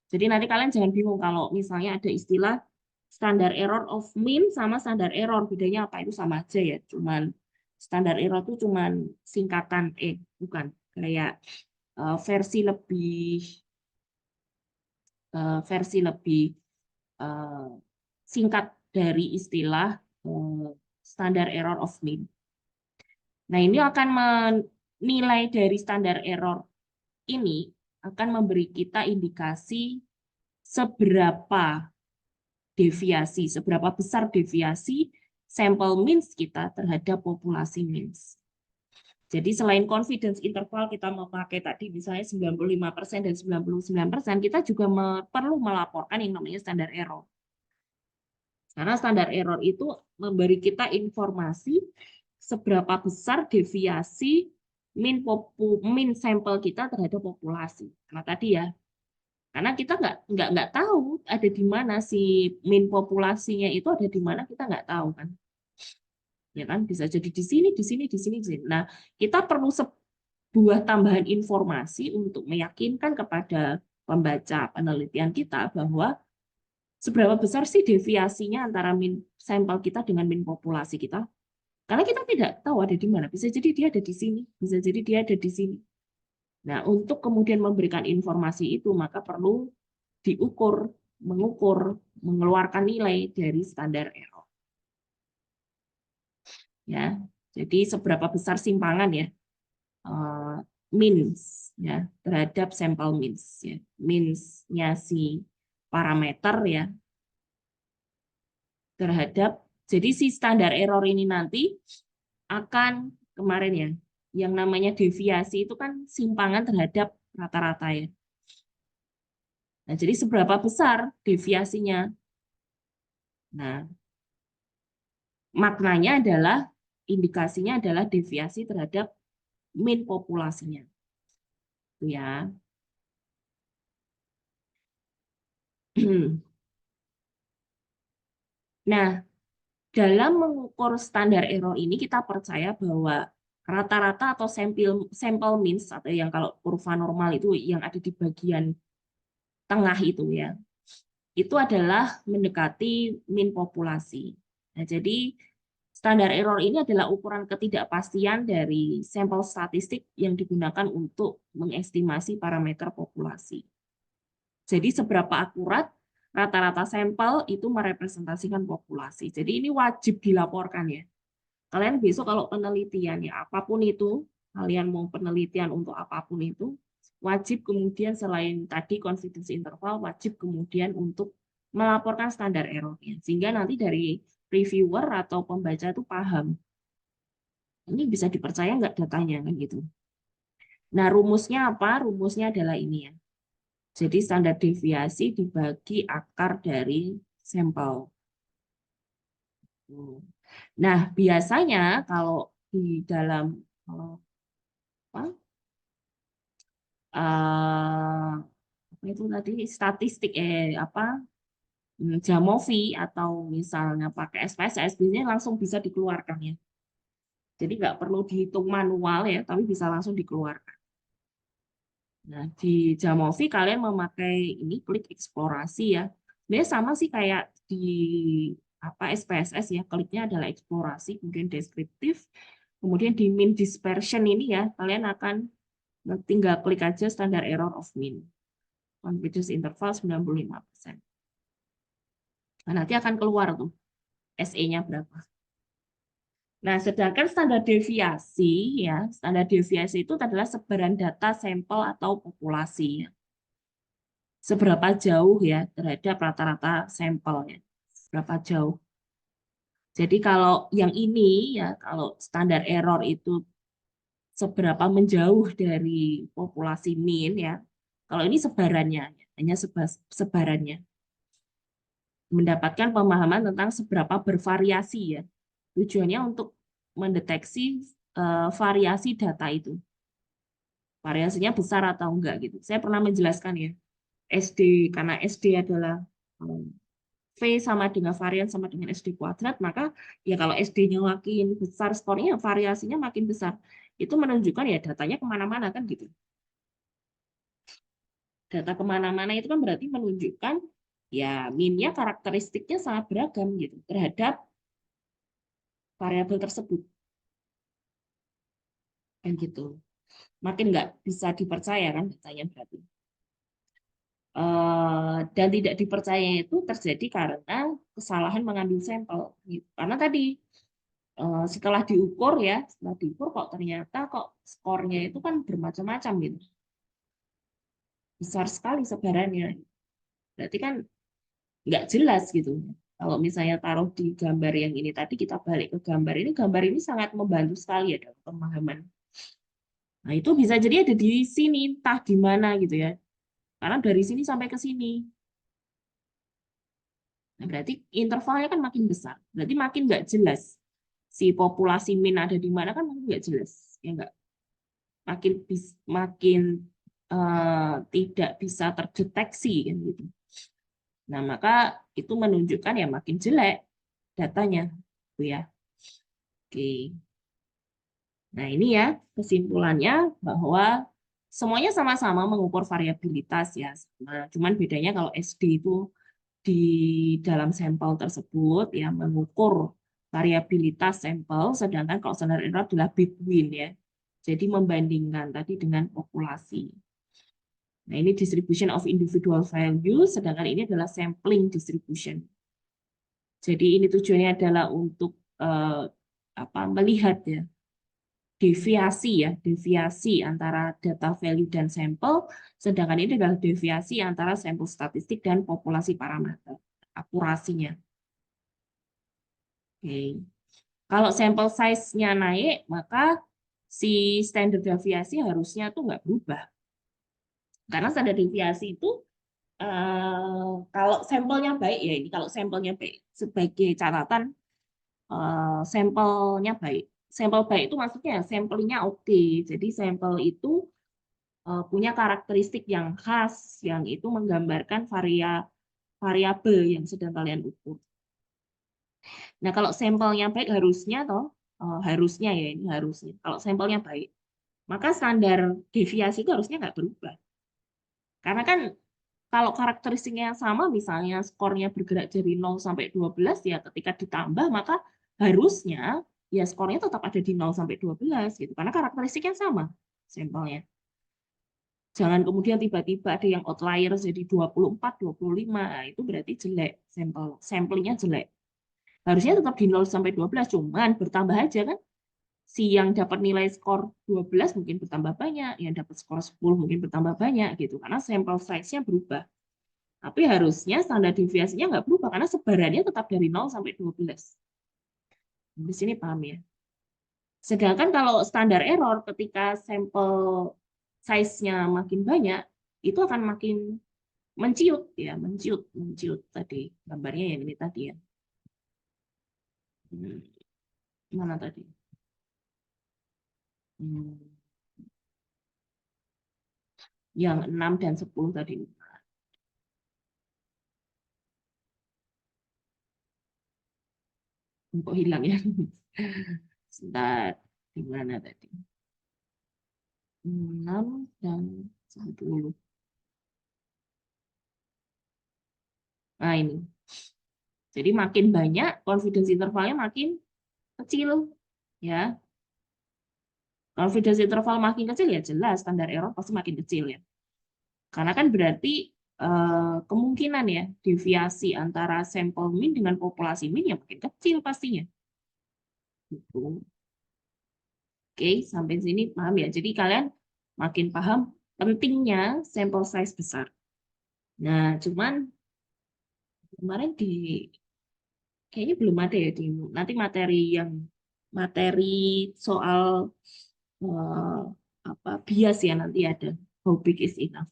Jadi nanti kalian jangan bingung kalau misalnya ada istilah standar error of mean sama standar error, bedanya apa? Itu sama aja ya, cuman standar error itu cuman singkatan bukan kayak versi lebih singkat dari istilah standar error of mean. Nah, ini akan menilai dari standar error ini akan memberi kita indikasi seberapa besar deviasi sampel means kita terhadap populasi means. Jadi selain confidence interval kita memakai tadi misalnya 95% dan 99%, kita juga perlu melaporkan yang namanya standar error. Karena standar error itu memberi kita informasi seberapa besar deviasi min sampel kita terhadap populasi. Karena tadi ya, karena kita nggak tahu ada di mana si min populasinya itu ada di mana, kita nggak tahu kan. Ya kan, bisa jadi di sini, di sini, di sini, di sini. Nah, kita perlu sebuah tambahan informasi untuk meyakinkan kepada pembaca penelitian kita bahwa seberapa besar sih deviasinya antara min sampel kita dengan min populasi kita. Karena kita tidak tahu ada di mana. Bisa jadi dia ada di sini, bisa jadi dia ada di sini. Nah, untuk kemudian memberikan informasi itu, maka perlu diukur, mengukur, mengeluarkan nilai dari standar error. Ya, jadi seberapa besar simpangan ya means ya terhadap sampel means ya, means-nya si parameter ya terhadap, jadi si standar error ini nanti akan kemarin ya yang namanya deviasi itu kan simpangan terhadap rata-rata ya. Nah, jadi seberapa besar deviasinya? Nah, maknanya adalah indikasinya adalah deviasi terhadap min populasinya. Itu ya. Nah, dalam mengukur standar error ini kita percaya bahwa rata-rata atau sampel means atau yang kalau kurva normal itu yang ada di bagian tengah itu ya. Itu adalah mendekati min populasi. Nah, jadi standar error ini adalah ukuran ketidakpastian dari sampel statistik yang digunakan untuk mengestimasi parameter populasi. Jadi seberapa akurat rata-rata sampel itu merepresentasikan populasi. Jadi ini wajib dilaporkan ya. Kalian besok kalau penelitian ya apapun itu, kalian mau penelitian untuk apapun itu, wajib kemudian selain tadi confidence interval, wajib kemudian untuk melaporkan standar errornya. Sehingga nanti dari reviewer atau pembaca itu paham. Ini bisa dipercaya nggak datanya kan gitu. Nah, rumusnya apa? Rumusnya adalah ini ya. Jadi standar deviasi dibagi akar dari sampel. Nah, biasanya kalau di dalam apa itu tadi statistik Jamovi atau misalnya pakai SPSS biasanya langsung bisa dikeluarkan ya. Jadi nggak perlu dihitung manual ya, tapi bisa langsung dikeluarkan. Nah, di Jamovi kalian memakai ini klik eksplorasi ya. Sebenarnya sama sih kayak di SPSS ya, kliknya adalah eksplorasi, kemudian deskriptif, kemudian di mean dispersion ini ya, kalian akan tinggal klik aja standar error of mean. Confidence interval 95%. Nah, nanti akan keluar tuh SE-nya berapa. Nah, sedangkan standar deviasi itu adalah sebaran data sampel atau populasi. Seberapa jauh ya terhadap rata-rata sampel ya. Seberapa jauh. Jadi kalau yang ini ya, kalau standar error itu seberapa menjauh dari populasi mean ya. Kalau ini sebarannya, hanya sebarannya. Mendapatkan pemahaman tentang seberapa bervariasi ya. Tujuannya untuk mendeteksi variasi data itu. Variasinya besar atau enggak gitu. Saya pernah menjelaskan ya, SD, karena SD adalah V sama dengan varian sama dengan SD kuadrat, maka ya kalau SD-nya makin besar skornya, variasinya makin besar. Itu menunjukkan ya datanya kemana-mana kan gitu. Data kemana-mana itu kan berarti menunjukkan ya min-nya karakteristiknya sangat beragam gitu terhadap variabel tersebut. Kan gitu. Makin nggak bisa dipercaya kan datanya berarti. Dan tidak dipercaya itu terjadi karena kesalahan mengambil sampel. Gitu. Karena tadi setelah diukur kok ternyata kok skornya itu kan bermacam-macam gitu. Besar sekali sebarannya. Berarti kan nggak jelas gitu. Kalau misalnya taruh di gambar yang ini tadi, kita balik ke gambar ini sangat membantu sekali ya dalam pemahaman. Nah, itu bisa jadi ada di sini, entah di mana gitu ya. Karena dari sini sampai ke sini. Nah, berarti intervalnya kan makin besar. Berarti makin nggak jelas. Si populasi min ada di mana kan makin nggak jelas. Ya nggak? Makin tidak bisa terdeteksi kan gitu. Nah, maka itu menunjukkan ya makin jelek datanya. Gitu ya. Oke. Nah, ini ya kesimpulannya bahwa semuanya sama-sama mengukur variabilitas ya. Cuman bedanya kalau SD itu di dalam sampel tersebut ya mengukur variabilitas sampel, sedangkan kalau standar error adalah between ya. Jadi membandingkan tadi dengan populasi. Nah, ini distribution of individual values, sedangkan ini adalah sampling distribution. Jadi ini tujuannya adalah untuk melihat ya deviasi antara data value dan sampel, sedangkan ini adalah deviasi antara sampel statistik dan populasi parameter, akurasinya. Oke. Kalau sampel size-nya naik, maka si standar deviasi harusnya tuh nggak berubah. Karena standar deviasi itu kalau sampelnya baik ya ini kalau sampelnya baik sebagai catatan sampelnya baik. Sampel baik itu maksudnya sampelnya oke. Jadi sampel itu punya karakteristik yang khas yang itu menggambarkan variabel yang sedang kalian ukur. Nah, kalau sampelnya baik harusnya ya ini harusnya. Kalau sampelnya baik, maka standar deviasi itu harusnya nggak berubah. Karena kan kalau karakteristiknya yang sama, misalnya skornya bergerak dari 0 sampai 12, ya ketika ditambah, maka harusnya ya skornya tetap ada di 0 sampai 12 gitu. Karena karakteristiknya sama sampelnya. Jangan kemudian tiba-tiba ada yang outlier jadi 24, 25, nah, itu berarti jelek sampelnya jelek. Harusnya tetap di 0 sampai 12, cuman bertambah aja kan. Si yang dapat nilai skor 12 mungkin bertambah banyak, yang dapat skor 10 mungkin bertambah banyak gitu. Karena sampel size-nya berubah. Tapi harusnya standar deviasinya nggak berubah karena sebarannya tetap dari 0 sampai 12. Di sini paham ya? Sedangkan kalau standar error ketika sampel size-nya makin banyak, itu akan makin menciut ya, menciut tadi gambarnya yang ini tadi ya. Mana tadi? Yang 6 dan 10 tadi. Kok hilang ya? Sebentar, di mana tadi? 6 dan 10. Nah, ini. Jadi makin banyak, confidence intervalnya makin kecil. Ya, confidence interval makin kecil ya jelas standar error pasti makin kecil ya. Karena kan berarti kemungkinan ya deviasi antara sampel min dengan populasi min ya makin kecil pastinya. Gitu. Oke, sampai sini paham ya. Jadi kalian makin paham pentingnya sampel size besar. Nah, cuman kemarin kayaknya belum ada ya di nanti materi soal eh, apa bias ya nanti ada. How big is enough.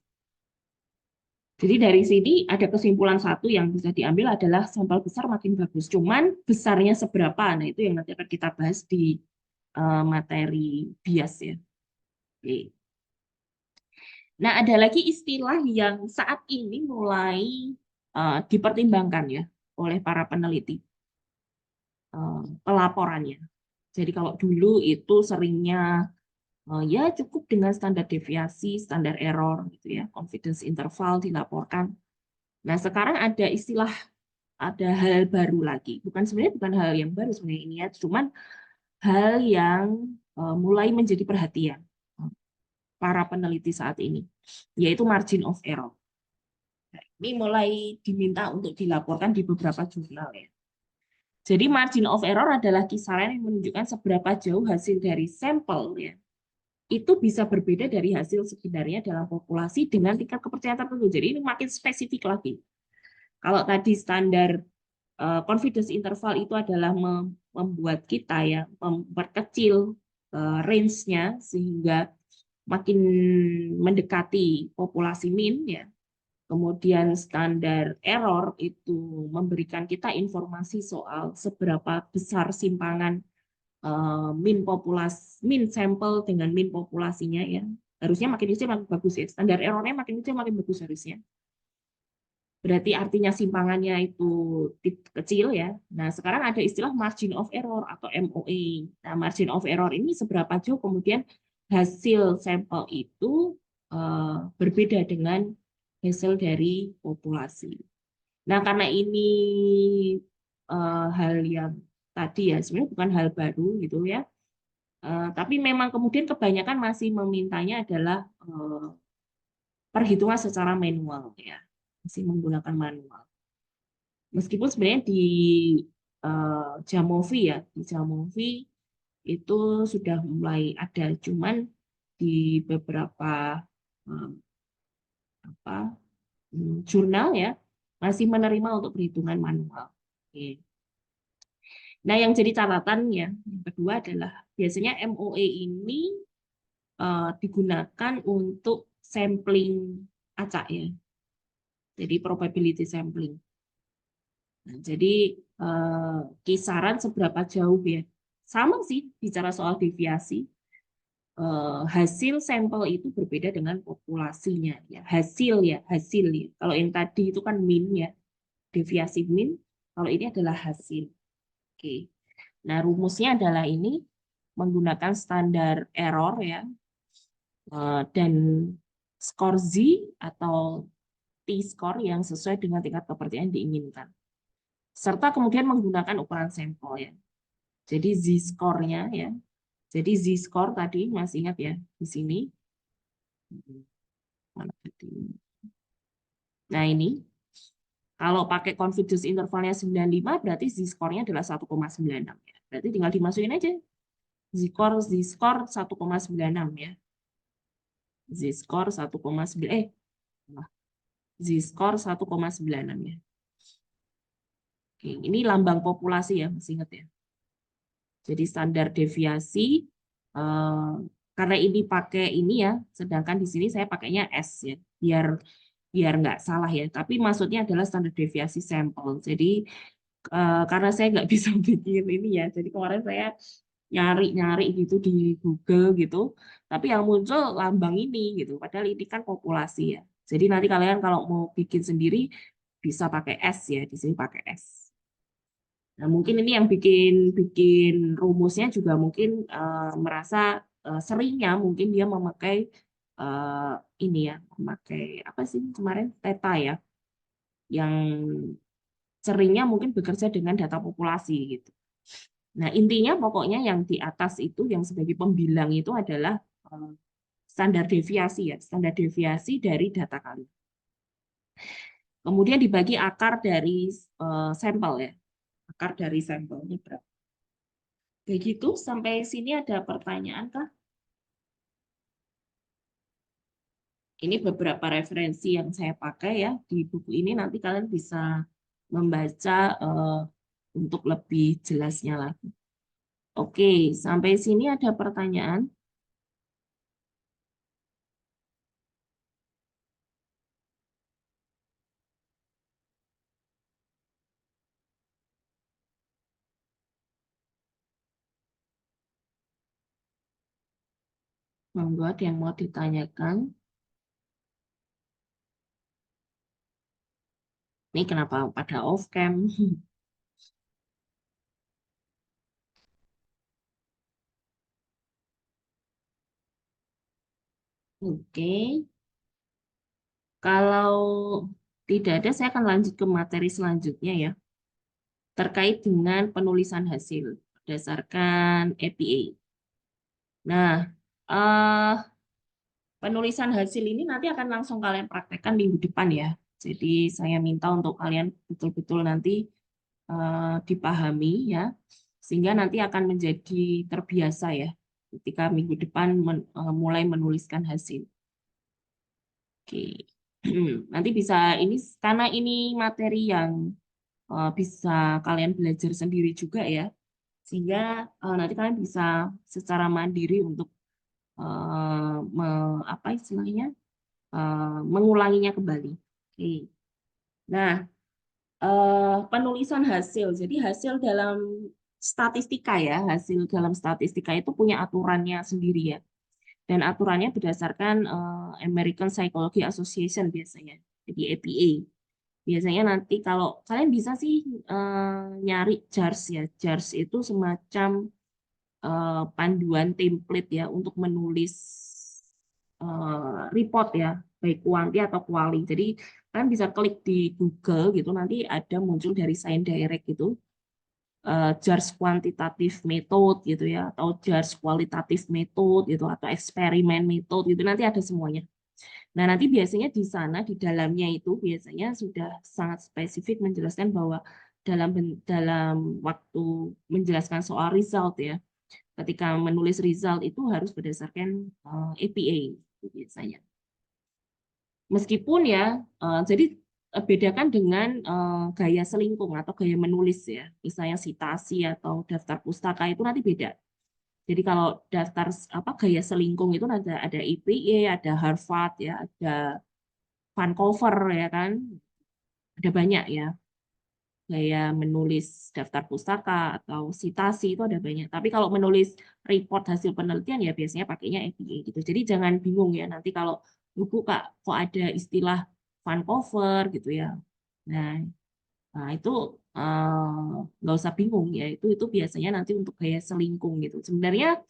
Jadi dari sini ada kesimpulan satu yang bisa diambil adalah sampel besar makin bagus. Cuman besarnya seberapa? Nah, itu yang nanti akan kita bahas di materi bias ya. Oke. Nah, ada lagi istilah yang saat ini mulai dipertimbangkan ya oleh para peneliti, pelaporannya. Jadi kalau dulu itu seringnya ya cukup dengan standar deviasi, standar error gitu ya, confidence interval dilaporkan. Nah, sekarang ada istilah, ada hal baru lagi. Sebenarnya bukan hal yang baru sebenarnya ini ya, cuman hal yang mulai menjadi perhatian para peneliti saat ini, yaitu margin of error. Ini mulai diminta untuk dilaporkan di beberapa jurnal ya. Jadi margin of error adalah kisaran yang menunjukkan seberapa jauh hasil dari sampel ya itu bisa berbeda dari hasil sebenarnya dalam populasi dengan tingkat kepercayaan tertentu. Jadi ini makin spesifik lagi. Kalau tadi standar confidence interval itu adalah membuat kita ya memperkecil range-nya sehingga makin mendekati populasi min ya. Kemudian standar error itu memberikan kita informasi soal seberapa besar simpangan min sampel dengan min populasinya ya. Harusnya makin kecil makin bagus ya. Standar errornya makin kecil makin bagus harusnya. Berarti artinya simpangannya itu kecil ya. Nah, sekarang ada istilah margin of error atau MOE. Nah, margin of error ini seberapa jauh kemudian hasil sampel itu berbeda dengan hasil dari populasi. Nah, karena ini hal yang tadi ya, sebenarnya bukan hal baru gitu ya. Tapi memang kemudian kebanyakan masih memintanya adalah perhitungan secara manual ya, masih menggunakan manual. Meskipun sebenarnya di Jamovi ya, di Jamovi itu sudah mulai ada, cuman di beberapa jurnal ya masih menerima untuk perhitungan manual. Oke. Nah, yang jadi catatannya yang kedua adalah biasanya MOE ini digunakan untuk sampling acak ya. Jadi probability sampling. Nah, jadi kisaran seberapa jauh ya. Sama sih bicara soal deviasi. Hasil sampel itu berbeda dengan populasinya ya. Hasil ya. Kalau yang tadi itu kan min ya. Deviasi min. Kalau ini adalah hasil. Oke. Nah, rumusnya adalah ini menggunakan standar error ya. Dan skor Z atau T-score yang sesuai dengan tingkat kepercayaan diinginkan. Serta kemudian menggunakan ukuran sampel ya. Jadi Z-score-nya ya. Jadi Z-score tadi masih ingat ya di sini. Nah, ini kalau pakai confidence intervalnya 95 berarti Z-score-nya adalah 1,96 ya. Berarti tinggal dimasukin aja. Z-score 1,96 ya. Z-score 1,9 Z-score 1,96 ya. Oke, ini lambang populasi ya, masih ingat ya. Jadi standar deviasi karena ini pakai ini ya, sedangkan di sini saya pakainya S ya, biar nggak salah ya. Tapi maksudnya adalah standar deviasi sampel. Jadi karena saya nggak bisa bikin ini ya, jadi kemarin saya nyari gitu di Google gitu, tapi yang muncul lambang ini gitu. Padahal ini kan populasi ya. Jadi nanti kalian kalau mau bikin sendiri bisa pakai S ya, di sini pakai S. Nah, mungkin ini yang bikin rumusnya juga mungkin merasa seringnya mungkin dia memakai ini ya, memakai apa sih kemarin theta ya, yang seringnya mungkin bekerja dengan data populasi gitu. Nah, intinya pokoknya yang di atas itu yang sebagai pembilang itu adalah standar deviasi ya, standar deviasi dari data kalian. Kemudian dibagi akar dari sampel ya. Akar dari sampelnya berapa? Kayak gitu, sampai sini ada pertanyaan kah? Ini beberapa referensi yang saya pakai ya di buku ini, nanti kalian bisa membaca untuk lebih jelasnya lagi. Oke, sampai sini ada pertanyaan? Monggo, ada yang mau ditanyakan? Ini kenapa pada off cam? Oke, kalau tidak ada, saya akan lanjut ke materi selanjutnya ya, terkait dengan penulisan hasil berdasarkan APA. Nah, eh, penulisan hasil ini nanti akan langsung kalian praktekkan minggu depan ya. Jadi saya minta untuk kalian betul-betul nanti dipahami ya, sehingga nanti akan menjadi terbiasa ya ketika minggu depan mulai menuliskan hasil. Oke, nanti bisa ini karena ini materi yang bisa kalian belajar sendiri juga ya, sehingga nanti kalian bisa secara mandiri untuk apa istilahnya mengulanginya kembali. Oke. Nah, penulisan hasil. Jadi hasil dalam statistika ya, hasil dalam statistika itu punya aturannya sendiri ya. Dan aturannya berdasarkan American Psychology Association biasanya, jadi APA. Biasanya nanti kalau kalian bisa sih nyari JARS ya. JARS itu semacam panduan template ya untuk menulis report ya, baik kuanti atau kuali. Jadi kalian bisa klik di Google gitu, nanti ada muncul dari Science Direct gitu, JARS quantitative method gitu ya, atau JARS qualitative method gitu, atau eksperimen method gitu, nanti ada semuanya. Nah, nanti biasanya di sana, di dalamnya itu biasanya sudah sangat spesifik menjelaskan bahwa dalam waktu menjelaskan soal result ya, ketika menulis result itu harus berdasarkan APA biasanya. Meskipun ya, jadi bedakan dengan gaya selingkung atau gaya menulis ya, misalnya citasi atau daftar pustaka itu nanti beda. Jadi kalau daftar apa gaya selingkung itu ada IPA, ada Harvard ya, ada Vancouver ya kan, ada banyak ya. Gaya menulis daftar pustaka atau citasi itu ada banyak. Tapi kalau menulis report hasil penelitian ya biasanya pakainya APA gitu. Jadi jangan bingung ya nanti kalau buku kok ada istilah Vancouver gitu ya. Nah, itu nggak usah bingung ya. Itu biasanya nanti untuk gaya selingkung gitu. Sebenarnya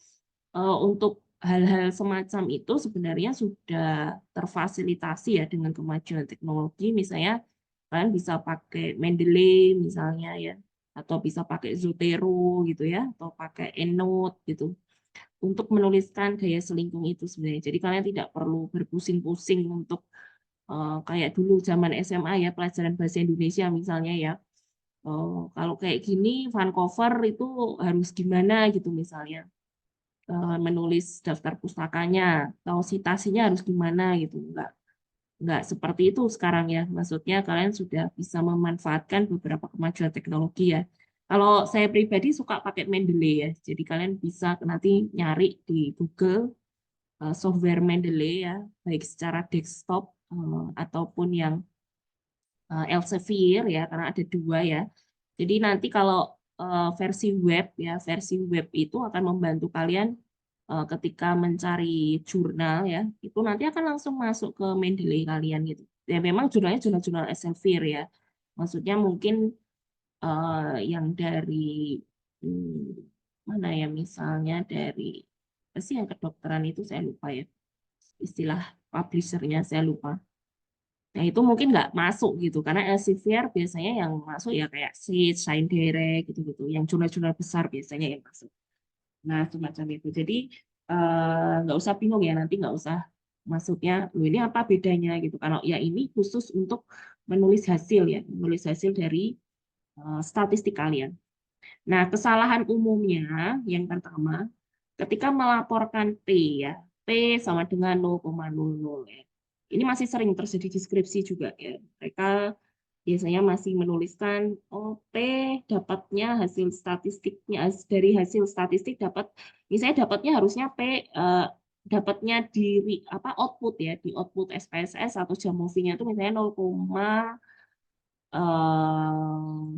untuk hal-hal semacam itu sebenarnya sudah terfasilitasi ya dengan kemajuan teknologi. Misalnya kalian bisa pakai Mendeley misalnya ya, atau bisa pakai Zotero gitu ya, atau pakai EndNote gitu untuk menuliskan gaya selingkung itu sebenarnya. Jadi kalian tidak perlu berpusing-pusing untuk kayak dulu zaman SMA ya, pelajaran bahasa Indonesia misalnya ya. Kalau kayak gini Vancouver itu harus gimana gitu misalnya, menulis daftar pustakanya atau citasinya harus gimana gitu, enggak seperti itu sekarang ya. Maksudnya kalian sudah bisa memanfaatkan beberapa kemajuan teknologi ya. Kalau saya pribadi suka pakai Mendeley ya, jadi kalian bisa nanti nyari di Google software Mendeley ya, baik secara desktop ataupun yang Elsevier ya, karena ada dua ya. Jadi nanti kalau versi web ya, versi web itu akan membantu kalian ketika mencari jurnal ya, itu nanti akan langsung masuk ke Mendeley kalian gitu. Ya memang jurnalnya jurnal-jurnal Elsevier ya. Maksudnya mungkin yang dari mana ya, misalnya dari apa sih yang kedokteran itu saya lupa ya. Istilah publishernya saya lupa. Nah, itu mungkin nggak masuk gitu, karena Elsevier biasanya yang masuk ya kayak Seed, Science Direct gitu-gitu, yang jurnal-jurnal besar biasanya yang masuk. Nah, semacam itu. Jadi, nggak usah bingung ya, nanti nggak usah masuknya, loh ini apa bedanya gitu. Kalau ya ini khusus untuk menulis hasil ya, menulis hasil dari statistik kalian. Nah, kesalahan umumnya yang pertama, ketika melaporkan P ya, P sama dengan 0,00 ya. Ini masih sering terjadi di skripsi juga ya. Mereka biasanya masih menuliskan oh P dapatnya hasil statistiknya dari hasil statistik dapat misalnya dapatnya harusnya P dapatnya di apa output ya di output SPSS atau jam movie-nya itu misalnya 0,1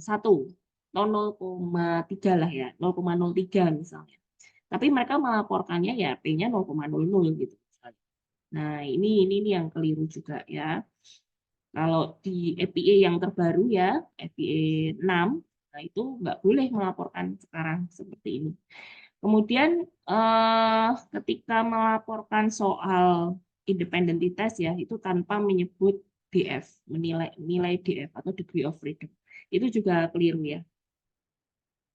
atau 0,3 lah ya 0,03 misalnya. Tapi mereka melaporkannya ya P-nya 0,00 gitu. Nah, ini yang keliru juga ya. Kalau di EPA yang terbaru ya, EPA 6, nah itu nggak boleh melaporkan sekarang seperti ini. Kemudian ketika melaporkan soal independent test ya, itu tanpa menyebut DF, nilai DF atau degree of freedom. Itu juga keliru ya.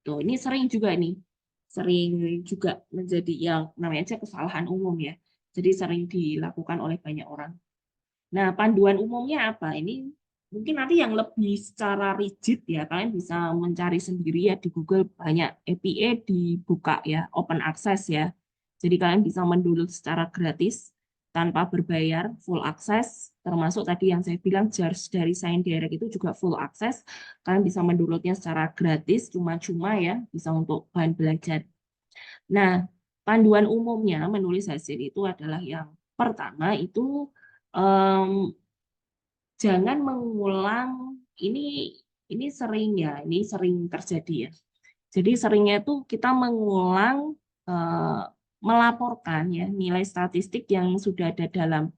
Tuh, ini sering juga nih. Sering juga menjadi yang namanya aja kesalahan umum ya. Jadi sering dilakukan oleh banyak orang. Nah, panduan umumnya apa? Ini mungkin nanti yang lebih secara rigid ya, kalian bisa mencari sendiri ya di Google banyak APA dibuka ya, open access ya. Jadi kalian bisa mendownload secara gratis tanpa berbayar, full access, termasuk tadi yang saya bilang JARS dari Science Direct itu juga full access. Kalian bisa mendownloadnya secara gratis, cuma-cuma ya, bisa untuk bahan belajar. Nah, panduan umumnya menulis hasil itu adalah yang pertama itu jangan mengulang ini sering ya, ini sering terjadi ya. Jadi seringnya itu kita mengulang melaporkan ya nilai statistik yang sudah ada dalam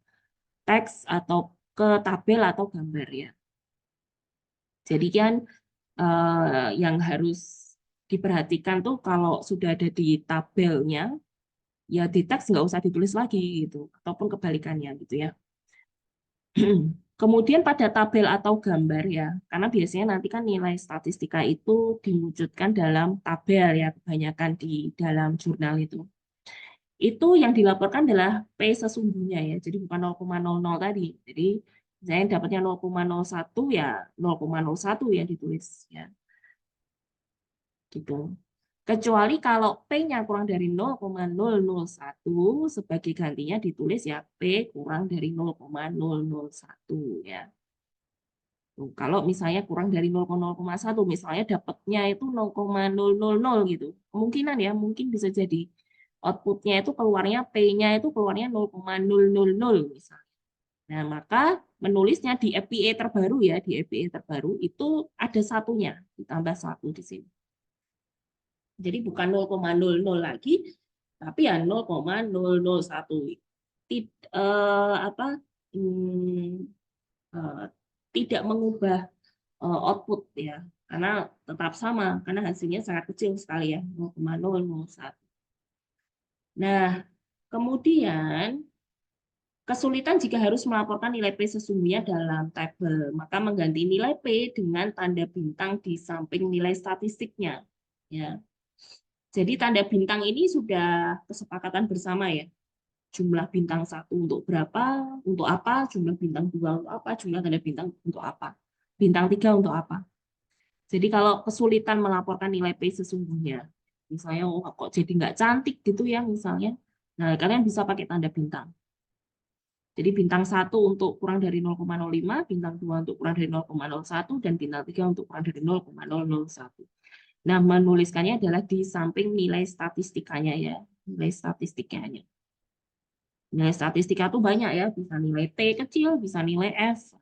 teks atau ke tabel atau gambar ya. Jadi kan yang harus diperhatikan tuh kalau sudah ada di tabelnya ya di teks nggak usah ditulis lagi gitu ataupun kebalikannya gitu ya. Kemudian pada tabel atau gambar ya, karena biasanya nanti kan nilai statistika itu diwujudkan dalam tabel ya, kebanyakan di dalam jurnal itu. Itu yang dilaporkan adalah P sesungguhnya ya, jadi bukan 0,00 tadi. Jadi saya dapatnya 0,01 ya 0,01 yang ditulis ya. Gitu. Kecuali kalau P-nya kurang dari 0,001, sebagai gantinya ditulis ya P kurang dari 0,001 ya. Kalau misalnya kurang dari 0,1, misalnya dapatnya itu 0,000 gitu. Kemungkinan ya, mungkin bisa jadi outputnya itu keluarnya P-nya itu keluarnya 0,000 misalnya. Nah, maka menulisnya di EPA terbaru ya, di EPA terbaru itu ada satunya, ditambah satu di sini. Jadi bukan 0,00 lagi, tapi ya 0,001. Apa, tidak mengubah output ya, karena tetap sama, karena hasilnya sangat kecil sekali ya, 0,001. Nah, kemudian kesulitan jika harus melaporkan nilai P sesungguhnya dalam tabel, maka mengganti nilai P dengan tanda bintang di samping nilai statistiknya. Ya. Jadi tanda bintang ini sudah kesepakatan bersama ya. Jumlah bintang 1 untuk berapa, untuk apa, jumlah bintang 2 untuk apa, jumlah tanda bintang untuk apa, bintang 3 untuk apa. Jadi kalau kesulitan melaporkan nilai P sesungguhnya, misalnya oh, kok jadi nggak cantik gitu ya misalnya, nah kalian bisa pakai tanda bintang. Jadi bintang 1 untuk kurang dari 0,05, bintang 2 untuk kurang dari 0,01, dan bintang 3 untuk kurang dari 0,001. Nah, menuliskannya adalah di samping nilai statistikanya ya, nilai statistikanya. Nilai statistika itu banyak ya, bisa nilai T kecil, bisa nilai F.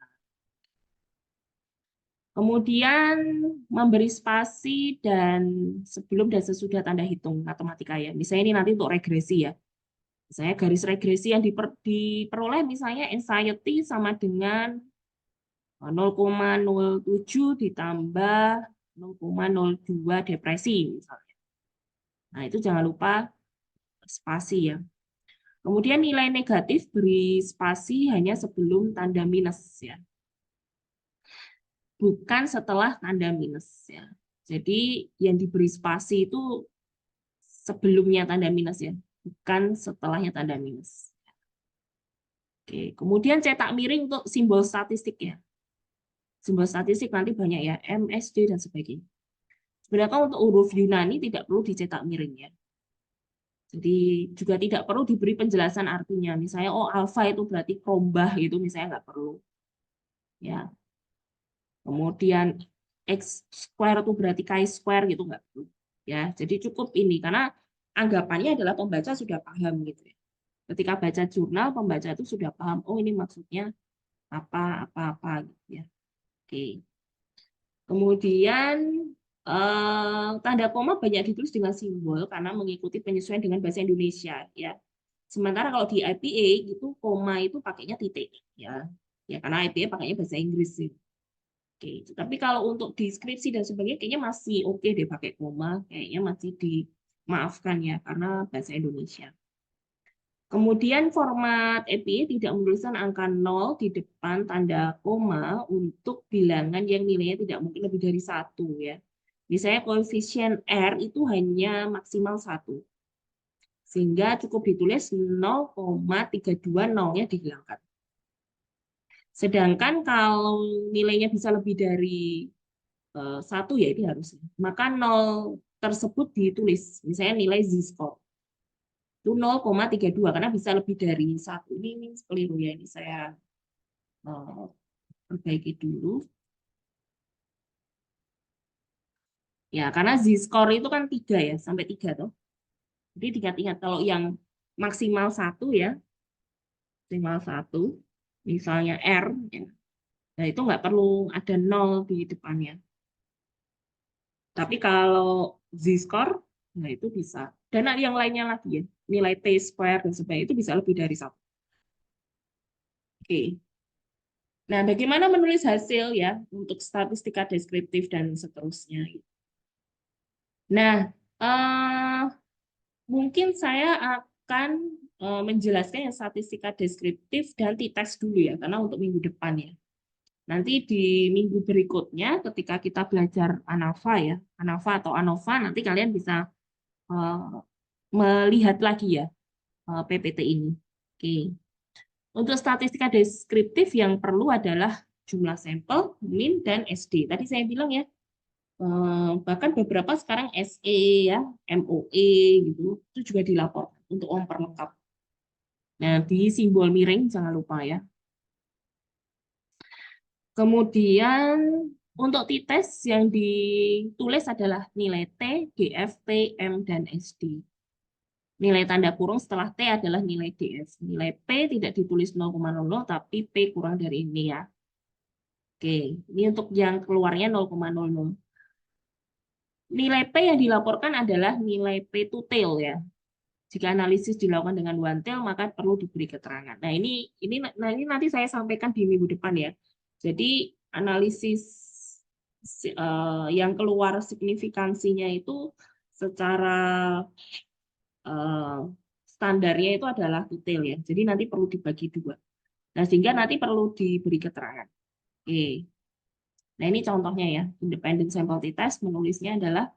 Kemudian memberi spasi dan sebelum dan sesudah tanda hitung matematika ya. Misalnya ini nanti untuk regresi ya. Misalnya garis regresi yang diperoleh misalnya anxiety sama dengan 0,07 ditambah 0,02 depresi misalnya. Nah, itu jangan lupa spasi ya. Kemudian nilai negatif beri spasi hanya sebelum tanda minus ya. Bukan setelah tanda minus ya. Jadi yang diberi spasi itu sebelumnya tanda minus ya, bukan setelahnya tanda minus. Oke, kemudian cetak miring untuk simbol statistik ya. Simbol statistik nanti banyak ya, MSD dan sebagainya. Sebenarnya kan untuk huruf Yunani tidak perlu dicetak miring ya. Jadi juga tidak perlu diberi penjelasan artinya. Misalnya, oh alfa itu berarti krombah gitu, misalnya nggak perlu. Ya. Kemudian X square itu berarti chi square gitu nggak perlu. Ya, jadi cukup ini karena anggapannya adalah pembaca sudah paham gitu ya. Ketika baca jurnal, pembaca itu sudah paham, oh ini maksudnya apa gitu ya. Oke. Kemudian tanda koma banyak ditulis dengan simbol karena mengikuti penyesuaian dengan bahasa Indonesia ya. Sementara kalau di IPA gitu koma itu pakainya titik ya. Ya karena IPA pakainya bahasa Inggris sih. Oke, tapi kalau untuk deskripsi dan sebagainya kayaknya masih oke deh pakai koma, kayaknya masih dimaafkan ya karena bahasa Indonesia. Kemudian format EPI tidak menuliskan angka 0 di depan tanda koma untuk bilangan yang nilainya tidak mungkin lebih dari 1 ya. Misalnya koefisien R itu hanya maksimal 1. Sehingga cukup ditulis 0,32 nolnya dihilangkan. Sedangkan kalau nilainya bisa lebih dari 1 ya ini harusnya. Maka 0 tersebut ditulis, misalnya nilai z-score. Itu 0,32 karena bisa lebih dari 1. Ini keliru ya, ini saya perbaiki dulu. Ya, karena z-score itu kan 3 ya, sampai 3 tuh. Jadi diingat-ingat kalau yang maksimal 1 ya, maksimal 1, misalnya R, ya, nah itu nggak perlu ada 0 di depannya. Tapi kalau z-score, nah itu bisa. Dan yang lainnya lagi ya, nilai t-square dan sebagainya itu bisa lebih dari 1. Oke. Nah, bagaimana menulis hasil ya untuk statistika deskriptif dan seterusnya. Nah, mungkin saya akan menjelaskan yang statistika deskriptif dan t-test dulu ya, karena untuk minggu depan ya. Nanti di minggu berikutnya ketika kita belajar ANAFA ya, ANAFA atau ANOVA, nanti kalian bisa melihat lagi ya PPT ini. Oke. Untuk statistika deskriptif yang perlu adalah jumlah sampel, min, dan SD. Tadi saya bilang ya, bahkan beberapa sekarang SE ya, MOE gitu, itu juga dilaporkan untuk memperlengkap. Nah, di simbol miring jangan lupa ya. Kemudian untuk t-test yang ditulis adalah nilai T, GF, P, M, dan SD. Nilai tanda kurung setelah T adalah nilai DF. Nilai P tidak ditulis 0,00, tapi P kurang dari ini ya. Oke, ini untuk yang keluarnya 0,00. Nilai P yang dilaporkan adalah nilai P to tail ya. Jika analisis dilakukan dengan one tail, maka perlu diberi keterangan. Nah, ini nanti saya sampaikan di minggu depan ya. Jadi analisis yang keluar signifikansinya itu secara standarnya itu adalah detail ya. Jadi nanti perlu dibagi dua. Nah, sehingga nanti perlu diberi keterangan. Oke. Nah, ini contohnya ya. Independent sample t-test menulisnya adalah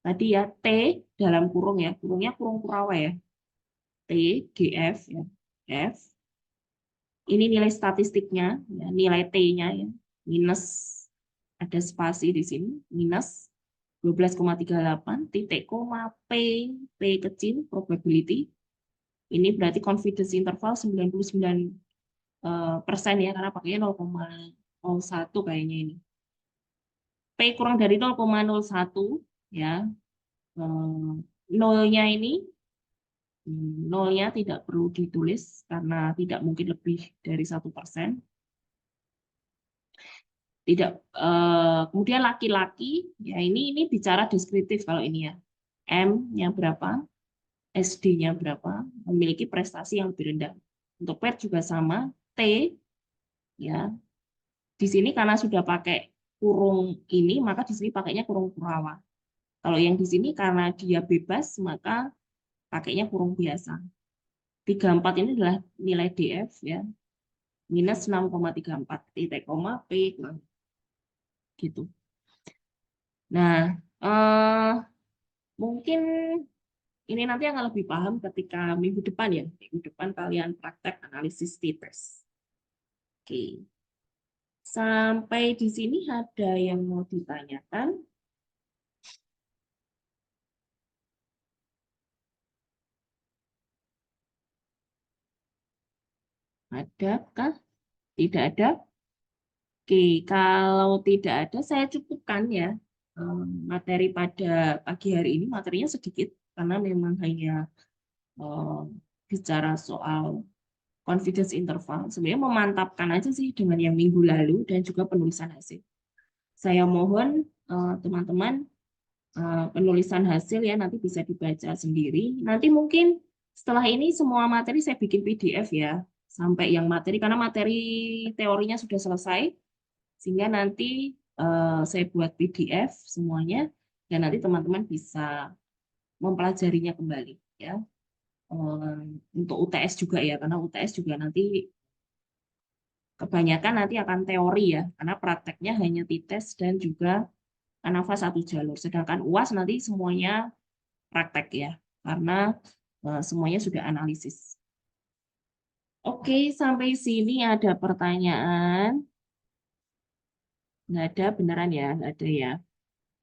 tadi ya T dalam kurung ya. Kurungnya kurung Kurawa ya. T, GF ya. F. Ini nilai statistiknya, ya, nilai T-nya ya. Minus ada spasi di sini, minus 12,38 titik koma P, P kecil probability. Ini berarti confidence interval 99% ya karena pakainya 0,01 kayaknya ini. P kurang dari 0,01 ya. Nolnya ini nolnya tidak perlu ditulis karena tidak mungkin lebih dari 1%. Tidak kemudian laki-laki ya ini bicara deskriptif kalau ini ya. M-nya berapa? SD-nya berapa? Memiliki prestasi yang lebih rendah. Untuk PET juga sama, T ya. Di sini karena sudah pakai kurung ini, maka di sini pakainya kurung Kurawa. Kalau yang di sini karena dia bebas, maka pakainya kurung biasa. 34 ini adalah nilai DF ya. Minus 6,34 titik koma P gitu. Nah, mungkin ini nanti akan lebih paham ketika minggu depan ya. Minggu depan kalian praktek analisis t-test. Oke. Sampai di sini ada yang mau ditanyakan? Adakah? Tidak ada? Oke, kalau tidak ada, saya cukupkan ya. Materi pada pagi hari ini materinya sedikit, karena memang hanya bicara soal confidence interval. Sebenarnya memantapkan aja sih dengan yang minggu lalu dan juga penulisan hasil. Saya mohon teman-teman penulisan hasil ya nanti bisa dibaca sendiri. Nanti mungkin setelah ini semua materi saya bikin PDF ya, sampai yang materi, karena materi teorinya sudah selesai, sehingga nanti saya buat PDF semuanya, dan nanti teman-teman bisa mempelajarinya kembali ya. Untuk UTS juga ya, karena UTS juga nanti kebanyakan nanti akan teori ya, karena prakteknya hanya TITES dan juga Kanava 1 jalur. Sedangkan UAS nanti semuanya praktek ya, karena semuanya sudah analisis. Oke, sampai sini ada pertanyaan? Nggak ada, beneran ya? Nggak ada ya?